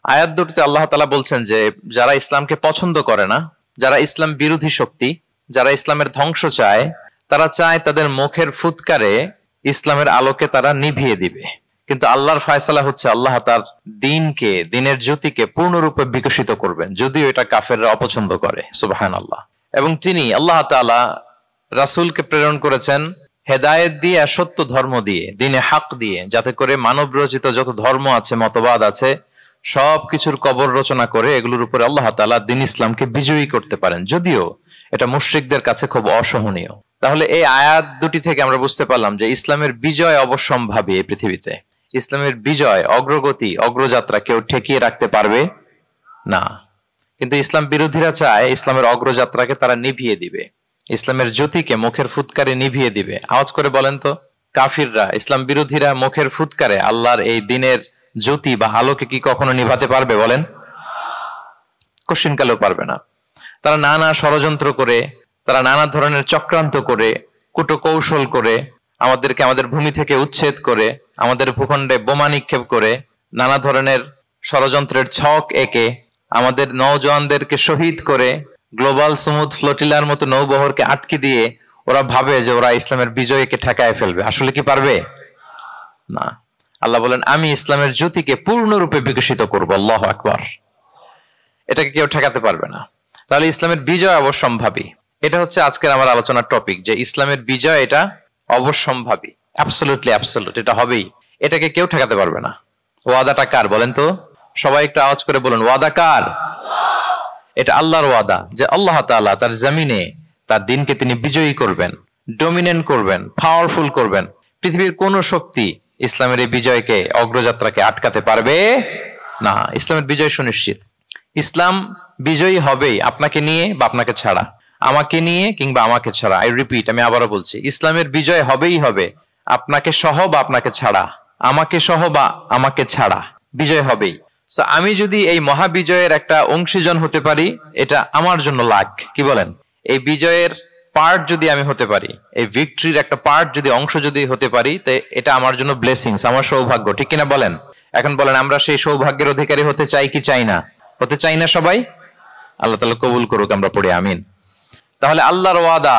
আয়াত দুটিতে আল্লাহ তাআলা বলছেন যে যারা ইসলামকে পছন্দ করে না, যারা ইসলাম বিরোধী শক্তি, যারা ইসলামের ধ্বংস চায়, তারা চায় তাদের মুখের ফুৎকারে ইসলামের আলোকে তারা নিভিয়ে দিবে। কিন্তু আল্লাহর ফায়সালা হচ্ছে আল্লাহ তার দ্বীনকে, দ্বীনের জ্যোতিকে পূর্ণরূপে বিকশিত করবেন, যদিও এটা কাফেররা অপছন্দ করে। সুবহানাল্লাহ। এবং তিনি আল্লাহ তাআলা রাসূলকে প্রেরণ করেছেন হেদায়েত দিয়ে আর সত্য ধর্ম দিয়ে, দ্বীনে হক দিয়ে, যাতে করে মানব রচিত যত ধর্ম আছে, মতবাদ আছে, সবকিছুর কবর রচনা করে এগুলোর উপরে আল্লাহ তাআলা দ্বীন ইসলামকে বিজয়ী করতে পারেন, যদিও এটা মুশরিকদের কাছে খুব অসহনীয়। তাহলে এই আয়াত দুটি থেকে আমরা বুঝতে পারলাম যে ইসলামের বিজয় অবশ্যম্ভাবী। এই পৃথিবীতে ইসলামের বিজয়, অগ্রগতি, অগ্রযাত্রা কেউ ঠেকিয়ে রাখতে পারবে না। কিন্তু ইসলাম বিরোধীরা চায় ইসলামের অগ্রযাত্রাকে তারা নিভিয়ে দিবে, ইসলামের জ্যোতিকে মুখের ফুৎকারে নিভিয়ে দিবে। আওয়াজ করে বলেন তো, কাফিররা, ইসলাম বিরোধীরা মুখের ফুৎকারে আল্লাহর এই দ্বীনের জ্যোতি বা আলোকে কি কখনো নিভাতে পারবে? বলেন, কোশ্চিনকালেও পারবে না। তারা নানা ষড়যন্ত্র করে, তারা নানা ধরনের চক্রান্ত করে, কূটকৌশল করে, আমাদেরকে আমাদের ভূমি থেকে উচ্ছেদ করে, আমাদের ভূখণ্ডে বোমা নিক্ষেপ করে, নানা ধরনের ষড়যন্ত্রের ছক এঁকে আমাদের নওজওয়ানদেরকে শহীদ করে, গ্লোবাল সমুদ ফ্লোটিলার মতো নৌবহরকে আটকে দিয়ে ওরা ভাবে যে ওরা ইসলামের বিজয়কে ঠেকায় ফেলবে। আসলে কি পারবে? না। আল্লাহ বলেন আমি ইসলামের জ্যোতিকে পূর্ণরূপে বিকশিত করব। আল্লাহু আকবার। এটাকে কেউ ঠেকাতে পারবে না। তাহলে ইসলামের বিজয় অবশ্যম্ভাবী। এটা হচ্ছে আজকের আমার আলোচনার টপিক, যে ইসলামের বিজয় এটা অবশ্যম্ভাবী, অ্যাবসলিউটলি অ্যাবসলিউট, এটা হবেই, এটাকে কেউ ঠেকাতে পারবে না। ওয়াদাটা কার বলেন তো? সবাই একটু আওয়াজ করে বলুন, ওয়াদা কার? এটা আল্লাহর ওয়াদা, যে আল্লাহ তাআলা তার জমিনে তার দ্বীনকে তিনি বিজয়ী করবেন, ডমিনেন্ট করবেন, পাওয়ারফুল করবেন। পৃথিবীর কোন শক্তি ইসলামের এই বিজয়কে, অগ্রযাত্রাকে আটকাতে পারবে না। ইসলামের বিজয় সুনিশ্চিত। ইসলাম বিজয়ী হবেই, আপনাকে নিয়ে বা আপনাকে ছাড়া, আমাকে নিয়ে কিংবা আমাকে ছাড়া। আই রিপিট, আমি আবারও বলছি, ইসলামের বিজয় হবেই হবে, আপনাকে সহ বা আপনাকে ছাড়া, আমাকে সহ বা আমাকে ছাড়া, বিজয় হবেই। সো আমি যদি এই মহাবিজয়ের একটা অংশীজন হতে পারি, এটা আমার জন্য লাখ। কি বলেন? এই বিজয়ের পার্ট যদি আমি হতে পারি, এই ভিক্টরির একটা পার্ট যদি, অংশ যদি হতে পারি, তো এটা আমার জন্য ব্লেসিংস, আমার সৌভাগ্য। ঠিক কিনা বলেন? এখন বলেন, আমরা সেই সৌভাগ্যের অধিকারী হতে চাই কি চাই না? হতে চাই না সবাই? আল্লাহ তাআলা কবুল করুক, আমরা পড়ে আমিন। তাহলে আল্লাহর ওয়াদা,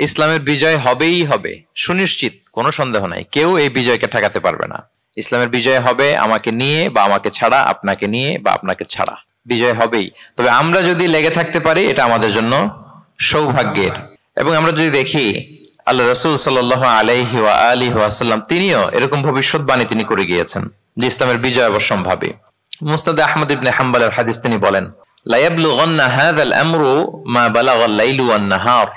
ইসলামের বিজয় হবেই হবে, সুনিশ্চিত, কোনো সন্দেহ নাই। কেউ এই বিজয়কে ঠেকাতে পারবে না। ইসলামের বিজয় হবে আমাকে নিয়ে বা আমাকে ছাড়া, আপনাকে নিয়ে বা আপনাকে ছাড়া, বিজয় হবেই। তবে আমরা যদি লেগে থাকতে পারি, এটা আমাদের জন্য সৌভাগ্যের। এবং আমরা যদি দেখি আল্লাহ রাসূল সাল্লাল্লাহু আলাইহি ওয়া আলিহি ওয়াসাল্লাম, তিনিও এরকম ভবিষ্যৎবাণী তিনি করে গিয়েছেন যে ইসলামের বিজয় অবশ্যম্ভাবী। মুসনাদে আহমদ ইবনে হাম্বলের হাদিস, তিনি বলেন, লা ইয়াবলুগান্না হাযাল আমরু মা বালাগাল লাইলু ওয়ান নাহার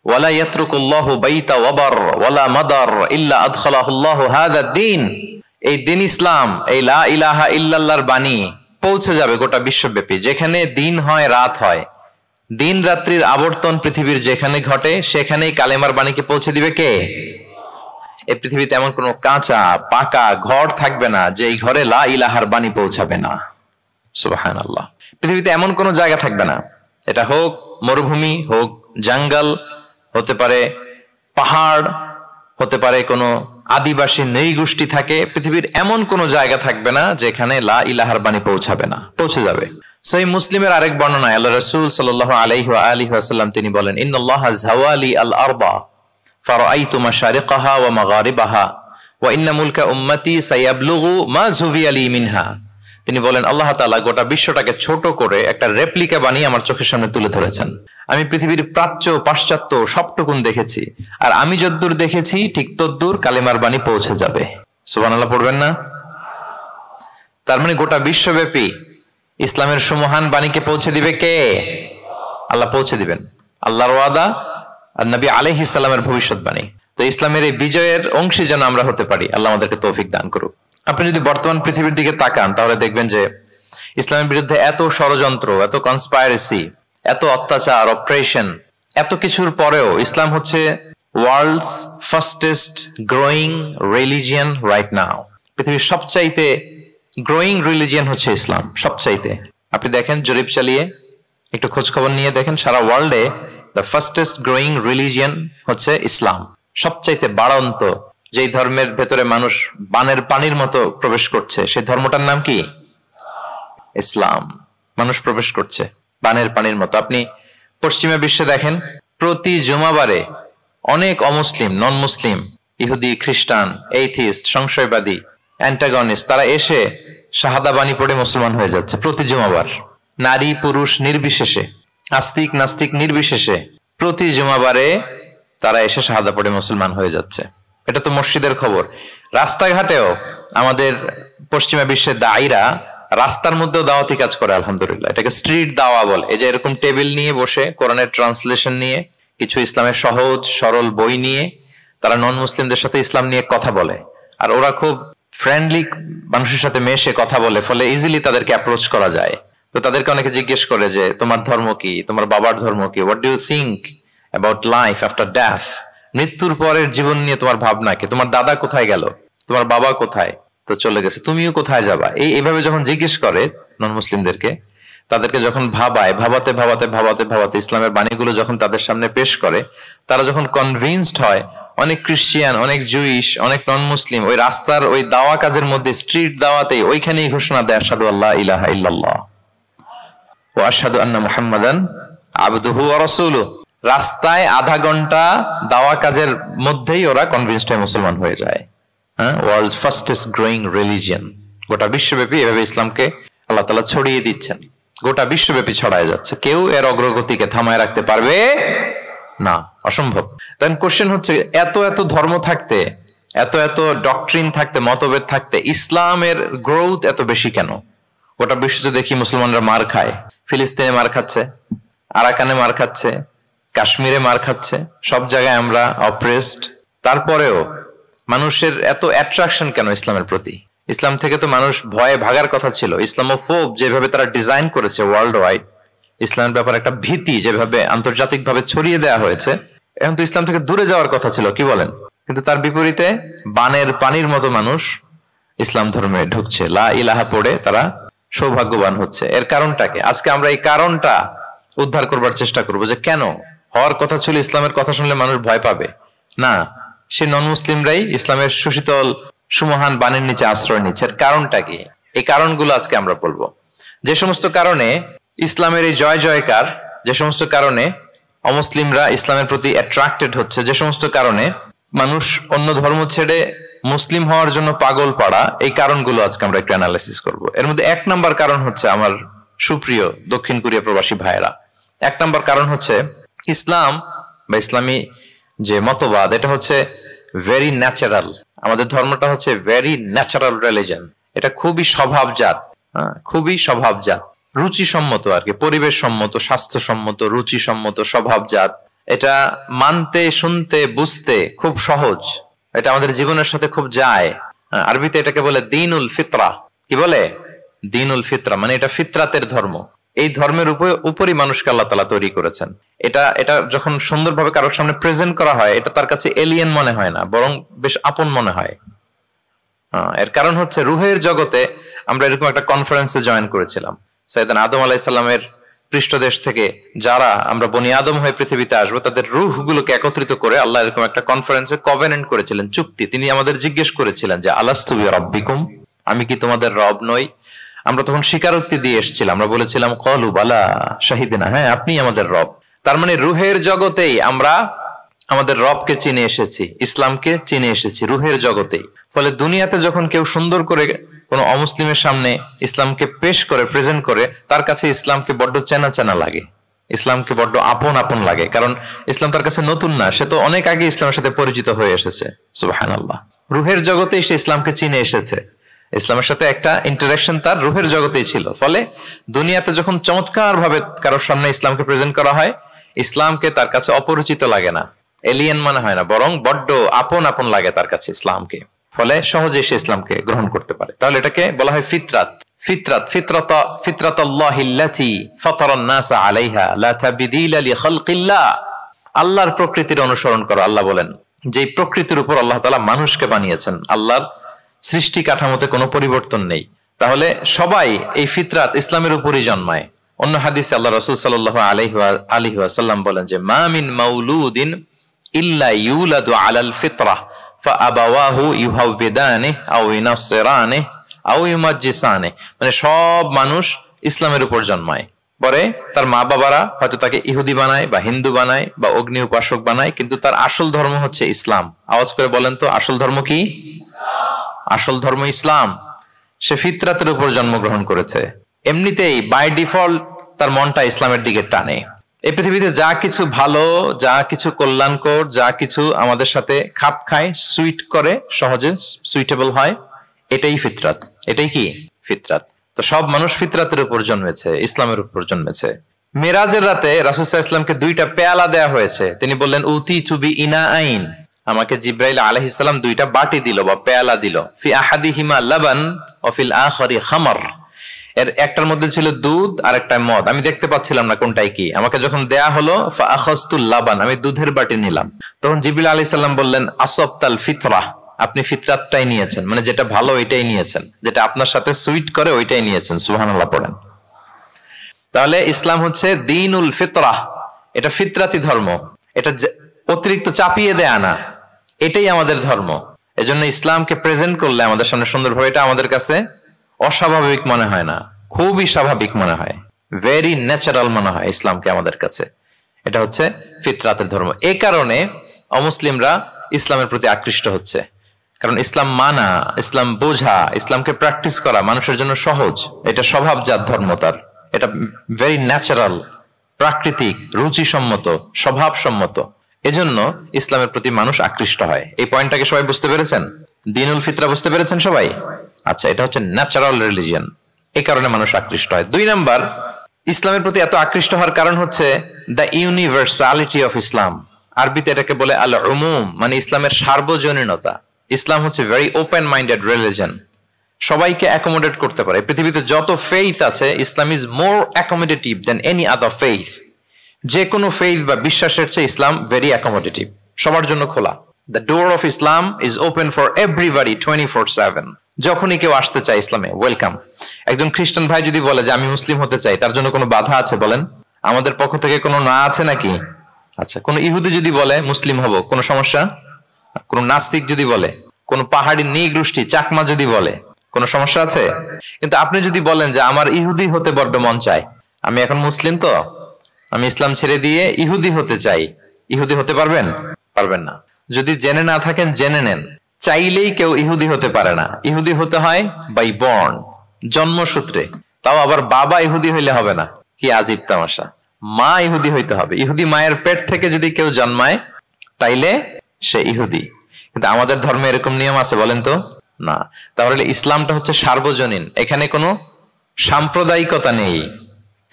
ওয়া লা ইয়াতরুকুল্লাহু বাইতা ওয়াবার ওয়া লা মাদার ইল্লা আদখালাহুল্লাহু হাযাদ দ্বীন। এই দ্বীন ইসলাম, এই লা ইলাহা ইল্লাল্লাহর বাণী পৌঁছে যাবে গোটা বিশ্বব্যাপী। যেখানে দিন হয়, রাত হয়, দিন রাত্রির আবর্তন পৃথিবীর যেখানে ঘটে, সেখানেই কালেমার বাণীকে পৌঁছে দিবে কে? এই পৃথিবীতে এমন কোন কাঁচা পাকা ঘর থাকবে না যে এই ঘরে লা ইলাহার বাণী পৌঁছাবে না। সুবহানাল্লাহ। পৃথিবীতে এমন কোন জায়গা থাকবে না, এটা হোক মরুভূমি, হোক জঙ্গল, হতে পারে পাহাড়, হতে পারে কোনো আদিবাসী নৃগোষ্ঠী থাকে, পৃথিবীর এমন কোন জায়গা থাকবে না যেখানে লা ইলাহার বাণী পৌঁছাবে না, পৌঁছে যাবে। সহিহ মুসলিমের আরেক বর্ণনায় আল্লাহ রাসূল সাল্লাল্লাহু আলাইহি ওয়া আলিহি ওয়াসাল্লাম তিনি বলেন, ইন্নাল্লাহা যাওয়ালি আল আরবা ফারাআইতু মাশারিকাহা ওয়া মাগারিবাহা ওয়া ইন্না মুলকা উম্মতি সায়াবলুগু মা যুবিয়া লি মিনহা। তিনি বলেন, আল্লাহ তাআলা গোটা বিশ্বটাকে ছোট করে একটা রেপ্লিকা বানিয়ে আমার চোখের সামনে তুলে ধরেছেন। আমি পৃথিবীর প্রাচ্য পাশ্চাত্য সবটুকুন দেখেছি, আর আমি যদ্দূর দেখেছি ঠিক তদ্দূর কালেমার বাণী পৌঁছে যাবে। সুবহানাল্লাহ পড়বেন না? তার মানে গোটা বিশ্বব্যাপী ইসলামের সুমহান বাণীকে পৌঁছে দিবে কে? আল্লাহ পৌঁছে দিবেন। আল্লাহর ওয়াদা আর নবী আলাইহিস সালামের ভবিষ্যৎবাণী। তো ইসলামের এই বিজয়ের অংশী যেন আমরা হতে পারি, আল্লাহ আমাদেরকে তৌফিক দান করুক। আপনি যদি বর্তমান পৃথিবীর দিকে তাকান, তাহলে দেখবেন যে ইসলামের বিরুদ্ধে এত ষড়যন্ত্র, এত কনস্পাইরেসি, এত অত্যাচার, অপারেশন, এত কিছুর পরেও ইসলাম হচ্ছে world's fastest growing religion right now. পৃথিবীর সবচাইতে গ্রোয়িং রিলিজিয়ন হচ্ছে ইসলাম, সবচাইতে। আপনি দেখেন, জরিপ চালিয়ে একটু খোঁজ খবর নিয়ে দেখেন, সারা ওয়ার্ল্ডে দ্য ফাস্টেস্ট গ্রোয়িং রিলিজিয়ন হচ্ছে ইসলাম। সবচাইতে বাড়ন্ত, যেই ধর্মের ভেতরে মানুষ বানের পানির মতো প্রবেশ করছে, সেই ধর্মটার নাম কি? ইসলাম। মানুষ প্রবেশ করছে বানের পানির মতো। আপনি পশ্চিমা বিশ্বে দেখেন, প্রতি জুমাবারে অনেক অমুসলিম, নন মুসলিম, ইহুদি, খ্রিস্টান, এইথিস্ট, সংশয়বাদী, অ্যান্টাগনিস্ট, তারা এসে শাহাদা বাণী পড়ে মুসলমান হয়ে যাচ্ছে প্রতি জুমাবার। নারী পুরুষ নির্বিশেষে, আস্তিক নাস্তিক নির্বিশেষে প্রতি জুমাবারে তারা এসে শাহাদা পড়ে মুসলমান হয়ে যাচ্ছে। এটা তো মসজিদের খবর। রাস্তাঘাটেও আমাদের পশ্চিমা বিশ্বের দায়ীরা রাস্তার মধ্যেও দাওয়াতি কাজ করে, আলহামদুলিল্লাহ। এটাকে স্ট্রিট দাওয়া বলে। এই যে এরকম টেবিল নিয়ে বসে কোরআনের ট্রান্সলেশন নিয়ে, কিছু ইসলামের সহজ সরল বই নিয়ে তারা নন মুসলিমদের সাথে ইসলাম নিয়ে কথা বলে। আর ওরা খুব ফ্রেন্ডলি মানুষের সাথে মেশে কথা বলে, ফলে ইজিলি তাদেরকে অ্যাপ্রোচ করা যায়। তো তাদেরকে অনেকে জিজ্ঞেস করে যে তোমার ধর্ম কি, তোমার বাবার ধর্ম কি, what do you think about life after death, মৃত্যুর পরের জীবন নিয়ে তোমার ভাবনা কি, তোমার দাদা কোথায় গেল, তোমার বাবা কোথায়, তো চলে গেছে, তুমিও কোথায় যাবা। এইভাবে যখন জিজ্ঞেস করে নন মুসলিমদেরকে, তাদেরকে যখন ভাবাতে ভাবাতে ভাবাতে ভাবাতে ইসলামের বাণীগুলো যখন তাদের সামনে পেশ করে, তারা যখন কনভিন্সড হয়, অনেক ক্রিশ্চিয়ান, অনেক জুইশ, অনেক নন মুসলিম ওই রাস্তার ওই দাওয়া কাজের মধ্যে, স্ট্রিট দাওয়াতেই ওইখানেই ঘোষণা দেয় আশহাদু আল্লা ইলাহা ইল্লাল্লাহ ওয়া আশহাদু আন্না মুহাম্মাদান আবদুহু ওয়া রাসূলুহু। রাস্তায় আধা ঘন্টা দাওয়া কাজের মধ্যেই ওরা কনভিন্সড হয়ে মুসলমান হয়ে যায়। World's fastest growing religion. গোটা বিশ্বব্যাপী এভাবে ইসলামকে আল্লাহ তাআলা ছড়িয়ে দিচ্ছেন, গোটা বিশ্বব্যাপী ছড়ায় যাচ্ছে। কেউ এর অগ্রগতিকে থামায় রাখতে পারবে না, অসম্ভব। দেন কোশ্চেন হচ্ছে, এত এত ধর্ম থাকতে, এত এত ডক্ট্রিন থাকতে, মতভেদ থাকতে ইসলামের গ্রোথ এত বেশি কেন? গোটা বিশ্বতে দেখি মুসলমানরা মার খায়। ফিলিস্তিনে মার খাচ্ছে, আরাকানে মার খাচ্ছে, কাশ্মীরে মার খাচ্ছে, সব জায়গায় আমরা অপ্রেসড। তারপরেও মানুষের এত অ্যাট্রাকশন কেন ইসলামের প্রতি? ইসলাম থেকে তো মানুষ ভয়ে ভাগার কথা ছিল। ইসলামোফোব যেভাবে তারা ডিজাইন করেছে ওয়ার্ল্ড ওয়াইড, ইসলামের ব্যাপারে একটা ভীতি যেভাবে আন্তর্জাতিকভাবে ছড়িয়ে দেওয়া হয়েছে, এখন তো ইসলাম থেকে দূরে যাওয়ার কথা ছিল, কি বলেন? কিন্তু তার বিপরীতে বানের পানির মতো মানুষ ইসলাম ধর্মে ঢুকছে, লা ইলাহা পড়ে তারা সৌভাগ্যবান হচ্ছে। এর কারণটা কি? আজকে আমরা এই কারণটা উদ্ধার করবার চেষ্টা করবো, যে কেন হওয়ার কথা ছিল ইসলামের কথা শুনলে মানুষ ভয় পাবে না, সে নন মুসলিমরাই ইসলামের সুশীতল সুমহান বাণীর নিচে আশ্রয় নিচ্ছে। এর কারণটা কি? এই কারণগুলো আজকে আমরা বলবো। যে সমস্ত কারণে ইসলামের এই জয় জয়কার, যে সমস্ত কারণে অমুসলিমরা ইসলামের প্রতি অ্যাট্রাক্টেড হচ্ছে, যে সমস্ত কারণে মানুষ অন্য ধর্ম ছেড়ে মুসলিম হওয়ার জন্য পাগল পাড়া, এই কারণগুলো আজকে আমরা একটু অ্যানালাইসিস করব। এর মধ্যে এক নাম্বার কারণ হচ্ছে, আমার সুপ্রিয় দক্ষিণ কোরিয়া প্রবাসী ভাইয়েরা, এক নাম্বার কারণ হচ্ছে ইসলাম বা ইসলামী যে মতবাদ, এটা হচ্ছে ভেরি ন্যাচারাল। আমাদের ধর্মটা হচ্ছে ভেরি ন্যাচারাল রিলিজিয়ন। এটা খুবই স্বভাবজাত, খুবই স্বভাবজাত, রুচিসম্মত আর কি, পরিবেশ সম্মত, স্বাস্থ্যসম্মত, রুচিসম্মত, স্বভাবজাত। এটা মানতে, শুনতে, বুঝতে খুব সহজ। এটা আমাদের জীবনের সাথে খুব যায়। আরবিতে এটাকে বলে দীনুল ফিতরা। কি বলে? দীনুল ফিতরা, মানে এটা ফিতরাতের ধর্ম। এই ধর্মের উপরই মানুষকে আল্লাহ তাআলা তৈরি করেছেন। এটা যখন সুন্দরভাবে কারোর সামনে প্রেজেন্ট করা হয়, এটা তার কাছে এলিয়েন মনে হয় না, বরং বেশ আপন মনে হয়। এর কারণ হচ্ছে রুহের জগতে আমরা এরকম একটা কনফারেন্সে জয়েন করেছিলাম। সাইয়েদনা আদম আলাইহিস সালামের পৃষ্ঠদেশ থেকে যারা আমরা বনি আদম হয়ে পৃথিবীতে আসবো, তাদের রুহগুলোকে একত্রিত করে আল্লাহ এরকম একটা কনফারেন্সে কভেনেন্ট করেছিলেন, চুক্তি। তিনি আমাদের জিজ্ঞেস করেছিলেন যে আলাস্তু বিরাব্বিকুম, আমি কি তোমাদের রব নই? আমরা তখন স্বীকারোক্তি দিয়ে এসেছিলাম, আমরা বলেছিলাম ক্বালু বালা শাহিদিনা, হ্যাঁ আপনি আমাদের রব। তার মানে রুহের জগতেই আমরা আমাদের রবকে চিনে এসেছি, ইসলামকে চিনে এসেছি রুহের জগতেই। ফলে দুনিয়াতে যখন কেউ সুন্দর করে কোন অমুসলিমের সামনে ইসলামকে পেশ করে, প্রেজেন্ট করে, তার কাছে ইসলামকে বড্ড চেনা চেনা লাগে, ইসলামকে বড্ড আপন আপন লাগে। কারণ ইসলাম তার কাছে নতুন না, সে তো অনেক আগে ইসলামের সাথে পরিচিত হয়ে এসেছে। সুবহানাল্লাহ। রুহের জগতেই সে ইসলামকে চিনে এসেছে, ইসলামের সাথে একটা ইন্টারাকশন তার রুহের জগতেই ছিল। ফলে দুনিয়াতে যখন চমৎকার ভাবে কারোর সামনে ইসলামকে প্রেজেন্ট করা হয়, ইসলামকে তার কাছে অপরিচিত লাগে না, এলিয়েন মনে হয় না, বরং বড্ড আপন আপন লাগে তার কাছে ইসলামকে। ফলে সহজে সে ইসলামকে গ্রহণ করতে পারে। তাহলে এটাকে বলা হয় ফিতরাত। ফিতরাতাল্লাহিল্লাতী ফাতারান নাসা আলাইহা লা তাবদীলা লিখালকিল্লাহ। আল্লাহর প্রকৃতির অনুসরণ করো। আল্লাহ বলেন যে প্রকৃতির উপর আল্লাহ তাআলা মানুষকে বানিয়েছেন, আল্লাহর সৃষ্টি কাঠামোতে কোনো পরিবর্তন নেই। তাহলে সবাই এই ফিতরাত ইসলামের উপরই জন্মায়। অন্য হাদিসে আল্লাহ রাসূল সাল্লাল্লাহু আলাইহি ওয়াসাল্লাম বলেন যে মা মিন মাউলুদিন ইল্লা ইউলাদু আলাল ফিতরাহ ফাআবাওয়াহু ইউহাউবিদানিহি আও ইউনাসসিরানিহি আও ইউমাজ্জিসানে, মানে সব মানুষ ইসলামের উপর জন্মায়, পরে তার মা বাবারা হয়তো তাকে ইহুদি বানায় বা হিন্দু বানায় বা অগ্নি উপাসক বানায়, কিন্তু তার আসল ধর্ম হচ্ছে ইসলাম। আওয়াজ করে বলেন তো, আসল ধর্ম কি? আসল ধর্ম ইসলাম। সে ফিতরাতের উপর জন্মগ্রহণ করেছে, এমনিতেই বাই ডিফল্ট তার মনটা ইসলামের দিকে টানে। এই পৃথিবীতে যা কিছু ভালো, যা কিছু কল্যাণকর, যা কিছু আমাদের সাথে খাপ খায়, সুইট করে, সহজে সুইটেবল হয়, এটাই ফিতরাত। এটাই কি? ফিতরাত। তো সব মানুষ ফিতরাতের উপর জন্মেছে, ইসলামের উপর জন্মেছে। মেরাজের রাতে রাসূল সাল্লাল্লাহু আলাইহি ওয়াসাল্লামকে 2টা পেয়ালা দেয়া হয়েছে। তিনি বললেন, উতি চুবি ইনা আইন, আমাকে জিব্রাইল আলাইহিস সালাম 2টা বাটি দিল বা পেয়ালা দিল। ফি আহাদিহিমা লাবান ওয়া ফিল আখারি খামর, এর একটার মধ্যে ছিল দুধ আর একটা মদ। আমি দেখতে পাচ্ছিলাম না কোনটাই কি। আমাকে যখন দেয়া হলো ফা আখাযতুল লাবান, আমি দুধের বাটি নিলাম। তখন জিবরিল আলাইহিস সালাম বললেন, আসবতাল ফিতরা, আপনি ফিতরাতটাই নিয়েছেন, মানে যেটা ভালো ওইটাই নিয়েছেন, যেটা আপনার সাথে সুইট করে ওইটাই নিয়েছেন। সুবহানাল্লাহ পড়েন। তাহলে ইসলাম হচ্ছে দ্বীনুল ফিতরাহ, এটা ফিতরাতি ধর্ম, এটা অতিরিক্ত চাপিয়ে দেয়া না, এটাই আমাদের ধর্ম। এজন্য ইসলামকে প্রেজেন্ট করলে আমাদের সামনে সুন্দরভাবে, এটা আমাদের কাছে অস্বাভাবিক মনে হয় না, খুবই স্বাভাবিক মনে হয়, ভেরি ন্যাচারাল মনে হয় ইসলামকে আমাদের কাছে। এটা হচ্ছে ফিতরাতের ধর্ম। এই কারণে অমুসলিমরা ইসলামের প্রতি আকৃষ্ট হচ্ছে, কারণ ইসলাম মানা, ইসলাম বোঝা, ইসলামকে প্র্যাকটিস করা মানুষের জন্য সহজ। এটা স্বভাবজাত ধর্ম, তার এটা ভেরি ন্যাচারাল, প্রাকৃতিক, রুচিসম্মত, স্বভাবসম্মত। এজন্য ইসলামের প্রতি মানুষ আকৃষ্ট হয়। এই পয়েন্টটাকে সবাই বুঝতে পেরেছেন? দ্বীনুল ফিতরা বুঝতে পেরেছেন সবাই? আচ্ছা, এটা হচ্ছে ন্যাচারাল রিলিজিয়ন, এই কারণে মানুষ আকৃষ্ট হয়। 2 নাম্বার, ইসলামের প্রতি এত আকৃষ্ট হওয়ার কারণ হচ্ছে দ্য ইউনিভার্সালিটি অফ ইসলাম। আরবিতে এটাকে বলে আল উমুম, মানে ইসলামের সার্বজনীনতা। ইসলাম হচ্ছে ভেরি ওপেন মাইন্ডেড রিলিজিয়ন, সবাইকে অ্যাকোমোডেট করতে পারে। পৃথিবীতে যত ফেইথ আছে, Islam is more accommodative than any other faith. যে কোনো ফেইথ বা বিশ্বাসের চেয়ে ইসলাম ভেরি অ্যাকোমোডেটিভ, সবার জন্য খোলা। The door of Islam is open for everybody 24/7। যখনই কেউ আসতে চায় ইসলামে, ওয়েলকাম। একজন খ্রিস্টান ভাই যদি বলে যে আমি মুসলিম হতে চাই, তার জন্য কোনো বাধা আছে বলেন? আমাদের পক্ষ থেকে কোনো না আছে নাকি? আচ্ছা, কোন ইহুদি যদি বলে মুসলিম হব, কোনো সমস্যা? কোন নাস্তিক যদি বলে, কোন পাহাড়ি নৃগোষ্ঠী চাকমা যদি বলে, কোনো সমস্যা আছে? কিন্তু আপনি যদি বলেন যে আমার ইহুদি হতে বড্ড মন চায়, আমি এখন মুসলিম তো আমি ইসলাম ছেড়ে দিয়ে ইহুদি হতে চাই, ইহুদি হতে পারবেন? পারবেন না। যদি জেনে না থাকেন জেনে নেন, চাইলেই কেউ ইহুদি হতে পারে না। ইহুদি হতে হয় বাই বর্ন, জন্মসূত্রে। তাও আবার বাবা ইহুদি হইলে হবে না, কি আজীব তামাশা। মা ইহুদি হইতে হবে। ইহুদি মায়ের পেট থেকে যদি কেউ জন্মায় তাইলে সে ইহুদি। কিন্তু আমাদের ধর্মে এরকম নিয়ম আছে বলেন তো? না। তাহলে ইসলামটা হচ্ছে সার্বজনীন, এখানে কোনো সাম্প্রদায়িকতা নেই,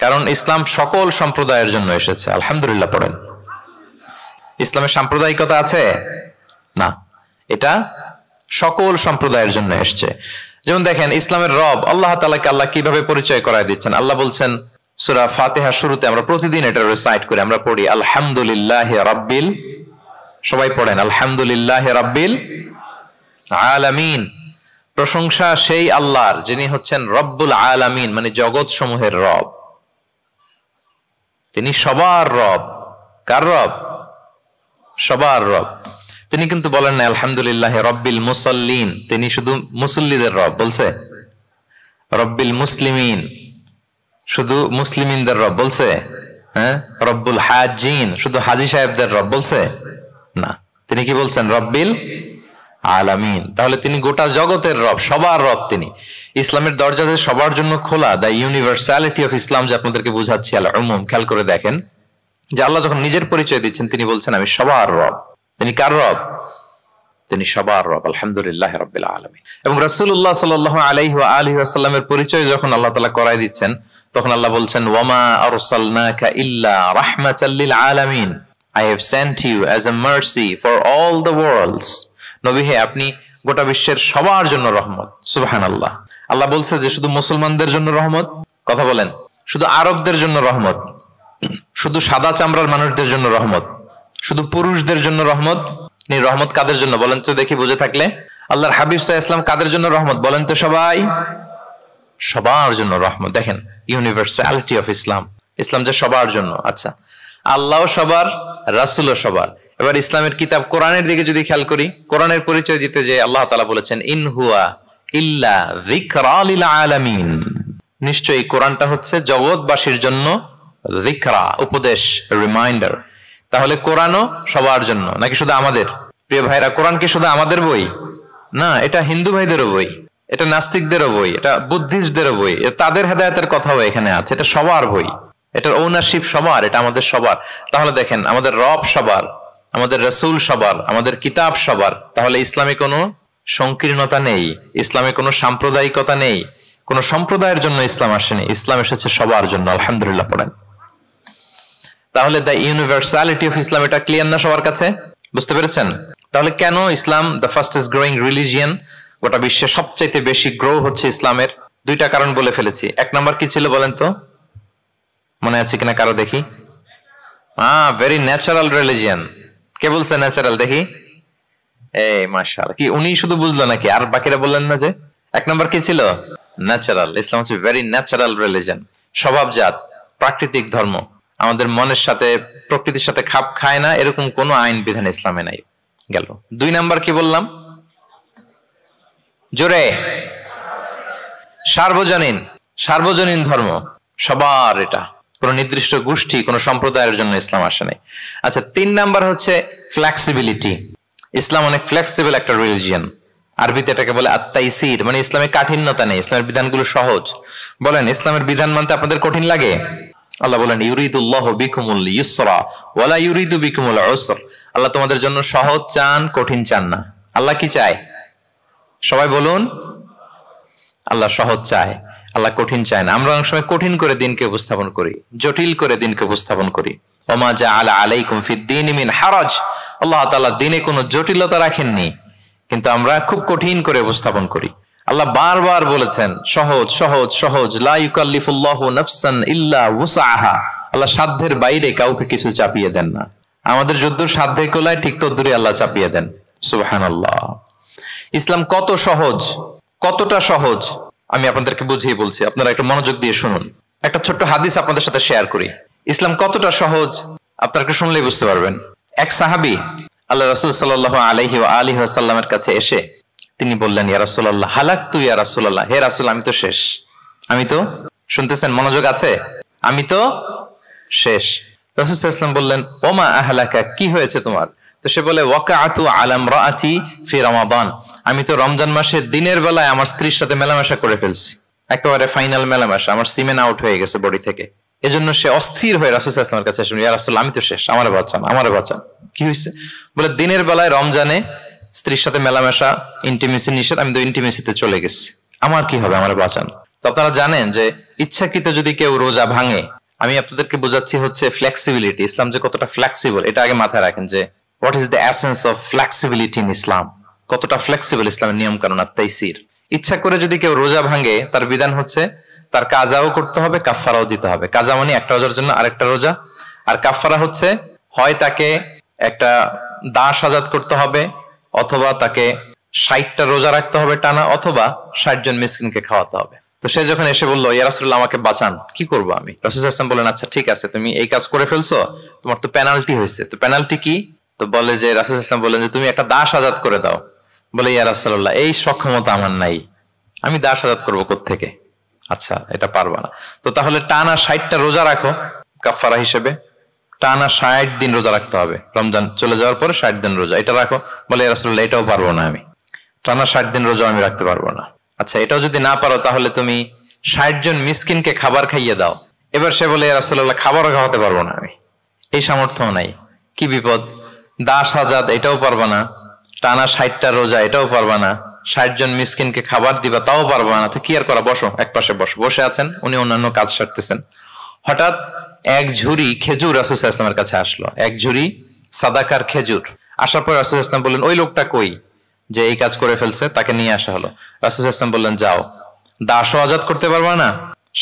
কারণ ইসলাম সকল সম্প্রদায়ের জন্য এসেছে। আলহামদুলিল্লাহ পড়েন। ইসলামের সাম্প্রদায়িকতা আছে না, এটা সকল সম্প্রদায়ের জন্য এসছে। যেমন দেখেন, ইসলামের রব আল্লাহ তাআলাকে আল্লাহ কিভাবে পরিচয় করায় দিচ্ছেন। আল্লাহ বলছেন সূরা ফাতিহার শুরুতে, আমরা প্রতিদিন এটা রিসাইট করি, আমরা পড়ি আলহামদুলিল্লাহি রাব্বিল, সবাই পড়েন আলহামদুলিল্লাহি রাব্বিল আলামিন। প্রশংসা সেই আল্লাহর যিনি হচ্ছেন রব্বুল আলামিন, মানে জগৎ সমূহের রব। তিনি সবার রব। কার রব? সবার রব। তিনি কিন্তু বলেন না আলহামদুলিল্লাহ রব্বিল মুসাল্লিন, তিনি শুধু মুসল্লিদের রব বলছে। রব্বিল মুসলিমিন, শুধু মুসলিমিনদের রব বলছে। হ্যাঁ, রব্বুল হাজিন, শুধু হাজি সাহেবদের রব বলছে না। তিনি কি বলছেন? রব্বিল আলামিন। তাহলে তিনি গোটা জগতের রব, সবার রব তিনি। ইসলামের দরজা সবার জন্য খোলা। দ্য ইউনিভার্সালিটি অফ ইসলাম যে আপনাদেরকে বুঝাচ্ছি, আল উমুম, খেয়াল করে দেখেন যে আল্লাহ যখন নিজের পরিচয় দিচ্ছেন তিনি বলছেন আমি সবার রব। তিনি কার রব? তিনি সবার রব। আলহামদুলিল্লাহ রাব্বিল আলামিন। এবং রাসূলুল্লাহ সাল্লাল্লাহু আলাইহি ওয়া আলিহি ওয়াসাল্লামের পরিচয় যখন আল্লাহ তাআলা করায় দিচ্ছেন, তখন আল্লাহ বলছেন ওয়ামা আরসালনাকা ইল্লা রাহমাতাল লিল আলামিন, I have sent you as a mercy for all the worlds. নবী হে, আপনি গোটা বিশ্বের সবার জন্য রহমত। সুবহানাল্লাহ। আল্লাহ বলছে যে শুধু মুসলমানদের জন্য রহমত? কথা বলেন। শুধু আরবদের জন্য রহমত? শুধু সাদা চামড়ার মানুষদের জন্য রহমত? শুধু পুরুষদের জন্য রহমত? রহমত কাদের জন্য বলেন তো দেখি, বুঝে থাকলে। আল্লাহর হাবিব সাল্লাল্লাহু আলাইহি ওয়াসাল্লাম কাদের জন্য রহমত বলেন তো সবাই? সবার জন্য রহমত। দেখেন ইউনিভার্সালিটি অফ ইসলাম, ইসলাম যে সবার জন্য। আচ্ছা, আল্লাহও সবার, রাসূলও সবার। এবার ইসলামের কিতাব কোরআনের দিকে যদি খেয়াল করি, কোরআনের পরিচয় দিতে যে আল্লাহ তাআলা বলেছেন ইন হুয়া ইল্লা যিকরা লিল আলামিন, নিশ্চয়ই কোরআনটা হচ্ছে জগৎবাসীর জন্য যিকরা, উপদেশ, রিমাইন্ডার। তাহলে কোরআনও সবার জন্য নাকি শুধু আমাদের? প্রিয় ভাইরা, কোরআন কি শুধু আমাদের বই? না, এটা হিন্দু ভাইদেরও বই, এটা নাস্তিকদেরও বই, এটা বুদ্ধিস্টদেরও বই, তাদের হেদায়েতের কথাও এখানে আছে। এটা সবার বই, এটার ওনারশিপ সবার, এটা আমাদের সবার। তাহলে দেখেন, আমাদের রব সবার, আমাদের রাসূল সবার, আমাদের কিতাব সবার। তাহলে ইসলামে কোনো সংকীর্ণতা নেই, ইসলামে কোনো সাম্প্রদায়িকতা নেই, কোন সম্প্রদায়ের জন্য ইসলাম আসেনি, ইসলাম এসেছে সবার জন্য। আলহামদুলিল্লাহ পড়েন। তাহলে দ্য ইউনিভার্সালিটি অফ ইসলাম, এটা ক্লিয়ার না সবার কাছে? বুঝতে পেরেছেন? তাহলে কেন ইসলাম দ্য ফাস্টেস্ট গ্রোয়িং রিলিজিয়ন, গোটা বিশ্বে সবচাইতে বেশি গ্রো হচ্ছে ইসলামের? দুইটা কারণ বলে ফেলেছি। এক নাম্বার কি ছিল বলেন তো, মনে আছে কিনা কারো? দেখি, ভেরি ন্যাচারাল রিলিজিয়ন। কে বলছে ন্যাচারাল? দেখি, এই মাশাআল্লাহ, কি উনি শুধু বুঝলো নাকি, আর বাকিরা বললেন না? যে এক নাম্বার কি ছিল? ন্যাচারাল। ইসলাম হচ্ছে ভেরি ন্যাচারাল রিলিজিয়ন, স্বভাবজাত, প্রাকৃতিক ধর্ম। আমাদের মনের সাথে, প্রকৃতির সাথে খাপ খায় না এরকম কোনো আইন বিধান ইসলামে নাই। গেল। দুই নাম্বার কি বললাম? জোরে, সার্বজনীন, সার্বজনীন ধর্ম, সবার। এটা কোন নির্দিষ্ট গোষ্ঠী, কোন সম্প্রদায়ের জন্য ইসলাম আসে নাই। আচ্ছা, তিন নাম্বার হচ্ছে ফ্লেক্সিবিলিটি। ইসলাম অনেক ফ্লেক্সিবল একটা রিলিজিয়ন। আরবিতে এটাকে বলে আত-তাইসির, মানে ইসলামে কাঠিন্যতা নেই, ইসলামের বিধানগুলো সহজ। বলেন, ইসলামের বিধান মানতে আপনাদের কঠিন লাগে? আল্লাহ বলেন, ইউরিদুল্লাহু বিকুমুল ইউসরা ওয়ালা ইউরিদু বিকুমুল উসর। আল্লাহ তোমাদের জন্য সহজ চান, কঠিন চান না। আল্লাহ কি চায়? সবাই বলুন। আল্লাহ সহজ চায়, আল্লাহ কঠিন চায় না। আমরা অনেক সময় কঠিন করে দিনকে উপস্থাপন করি, জটিল করে দিনকে উপস্থাপন করি। ওমা জাআলা আলাইকুম ফিদ-দীনি মিন হারাজ, আল্লাহ তাআলা দিনে কোনো জটিলতা রাখেননি, কিন্তু আমরা খুব কঠিন করে উপস্থাপন করি। আল্লাহ বারবার বলেছেন সহজ সহজ সহজ, লা ইউকাল্লিফুল্লাহু নাফসান ইল্লা উসআহা। আল্লাহ সাধ্যের বাইরে কাউকে কিছু চাপিয়ে দেন না। আমাদের যুদ্ধ সাধ্যে কোলায় ঠিক তদ্দুরি আল্লাহ চাপিয়ে দেন। সুবহানাল্লাহ। ইসলাম কত সহজ, কতটা সহজ আমি আপনাদেরকে বুঝিয়ে বলছি, আপনারা একটু মনোযোগ দিয়ে শুনুন। একটা ছোট্ট হাদিস আপনাদের সাথে শেয়ার করি। ইসলাম কতটা সহজ আপনারা একটু শুনলেই বুঝতে পারবেন। এক সাহাবী আল্লাহ রাসূল সাল্লাল্লাহু আলাইহি ওয়া আলিহি ওয়াসাল্লামের কাছে এসে তিনি বললেন, ইয়া রাসূলুল্লাহ, হালাকতু ইয়া রাসূলুল্লাহ, হে রাসূল আমি তো শেষ। আমি তো, শুনতেছেন, মনোযোগ আছে? আমি তো শেষ। রাসূল সাল্লাল্লাহু আলাইহি ওয়াসাল্লাম বললেন, ওমা আহলাকা, কি হয়েছে তোমার? তো সে বলে, ওয়াকাআতু আলা ইমরাআতি ফি রমাদান, আমি তো রমজান মাসে দিনের বেলায় আমার স্ত্রীর সাথে মেলামেশা করে ফেলছি, একেবারে ফাইনাল মেলামেশা, আমার সিমেন আউট হয়ে গেছে বডি থেকে। এজন্য সে অস্থির হয়ে রাসূল সাল্লাল্লাহু আলাইহি ওয়াসাল্লামের কাছে এসে, ইয়া রাসূলুল্লাহ আমি তো শেষ, আমারে বাঁচান, আমারে বাঁচান। কি হয়েছে? বলে, দিনের বেলায় রমজানে স্ত্রীর সাথে মেলামেশা, ইন্টিমেসি নিষেধ, আমি তো ইন্টিমেসিতে চলে গেছি, আমার কি হবে, আমারে বাঁচান। তো আপনারা জানেন যে ইচ্ছাকৃত যদি কেউ রোজা ভাঙে, আমি আপনাদেরকে বোঝাচ্ছি হচ্ছে ফ্লেক্সিবিলিটি। ইসলাম যে কতটা ফ্লেক্সিবল এটা আগে মাথায় রাখেন, যে what is the essence of flexibility in Islam. কতটা ফ্লেক্সিবল ইসলামের নিয়ম কানুন আর তাইসির। ইচ্ছা করে যদি কেউ রোজা ভাঙে, তার বিধান হচ্ছে তার কাজাও করতে হবে, কাফফারাও দিতে হবে। কাজা মানে একটা রোজার জন্য আরেকটা রোজা, আর কাফফারা হচ্ছে হয় তাকে একটা দাস আজাদ করতে হবে, অথবা তাকে 60টা রোজা রাখতে হবে টানা, অথবা 60 জন মিসকিনকে খাওয়াতে হবে। তো সে যখন এসে বললো, ইয়া রাসূলুল্লাহ আমাকে বাঁচান, কি করবো আমি? রাসূল সাল্লাল্লাহু আলাইহি ওয়াসাল্লাম বলেন, আচ্ছা ঠিক আছে, তুমি এই কাজ করে ফেলছো, তোমার তো পেনাল্টি হয়েছে। তো পেনাল্টি কি? তো বলে যে, রাসূল সাল্লাল্লাহু আলাইহি ওয়াসাল্লাম বলেন যে তুমি একটা দাস আজাদ করে দাও। বলে, ইয়া রাসূলুল্লাহ এই সক্ষমতা আমার নাই, আমি দাস আজাদ করবো কোত্থেকে? আচ্ছা, এটা পারবা না, তো তাহলে টানা 60টা রোজা রাখো কাফফারা হিসেবে, টানা 60 দিন রোজা রাখতে হবে, রমজান চলে যাওয়ার পরে 60 দিন রোজা, এটা রাখো। বলে, ইয়া রাসূলুল্লাহ এটাও পারবো না, আমি টানা 60 দিন রোজা আমি রাখতে পারবো না। আচ্ছা, এটাও যদি না পারো, তাহলে তুমি 60 জন মিসকিনকে খাবার খাইয়ে দাও। এবার সে বলে, ইয়া রাসূলুল্লাহ খাবারও খাওয়াতে পারবো না আমি, এই সামর্থ্য নাই। কি বিপদ! দাস আজাদ এটাও পারবা না, টানা 60টা রোজা এটাও পারবা না, 60 জন মিসকিনকে খাবার দিবা তাও পারবা না। তো কি আর করা, বসো, এক পাশে বসো। বসে আছেন, উনি অন্যান্য কাজ সারতেছেন। হঠাৎ এক ঝুড়ি খেজুর রাসূল সাল্লাল্লাহু আলাইহি ওয়াসাল্লামের কাছে আসলো, এক ঝুড়ি সাদাকার খেজুর। আসার পর রাসূল সাল্লাল্লাহু আলাইহি ওয়াসাল্লাম বললেন, ওই লোকটা কই যে এই কাজ করে ফেলছে? তাকে নিয়ে আসা হলো। রাসূল সাল্লাল্লাহু আলাইহি ওয়াসাল্লাম বললেন, যাও, দাসও আজাদ করতে পারবা না,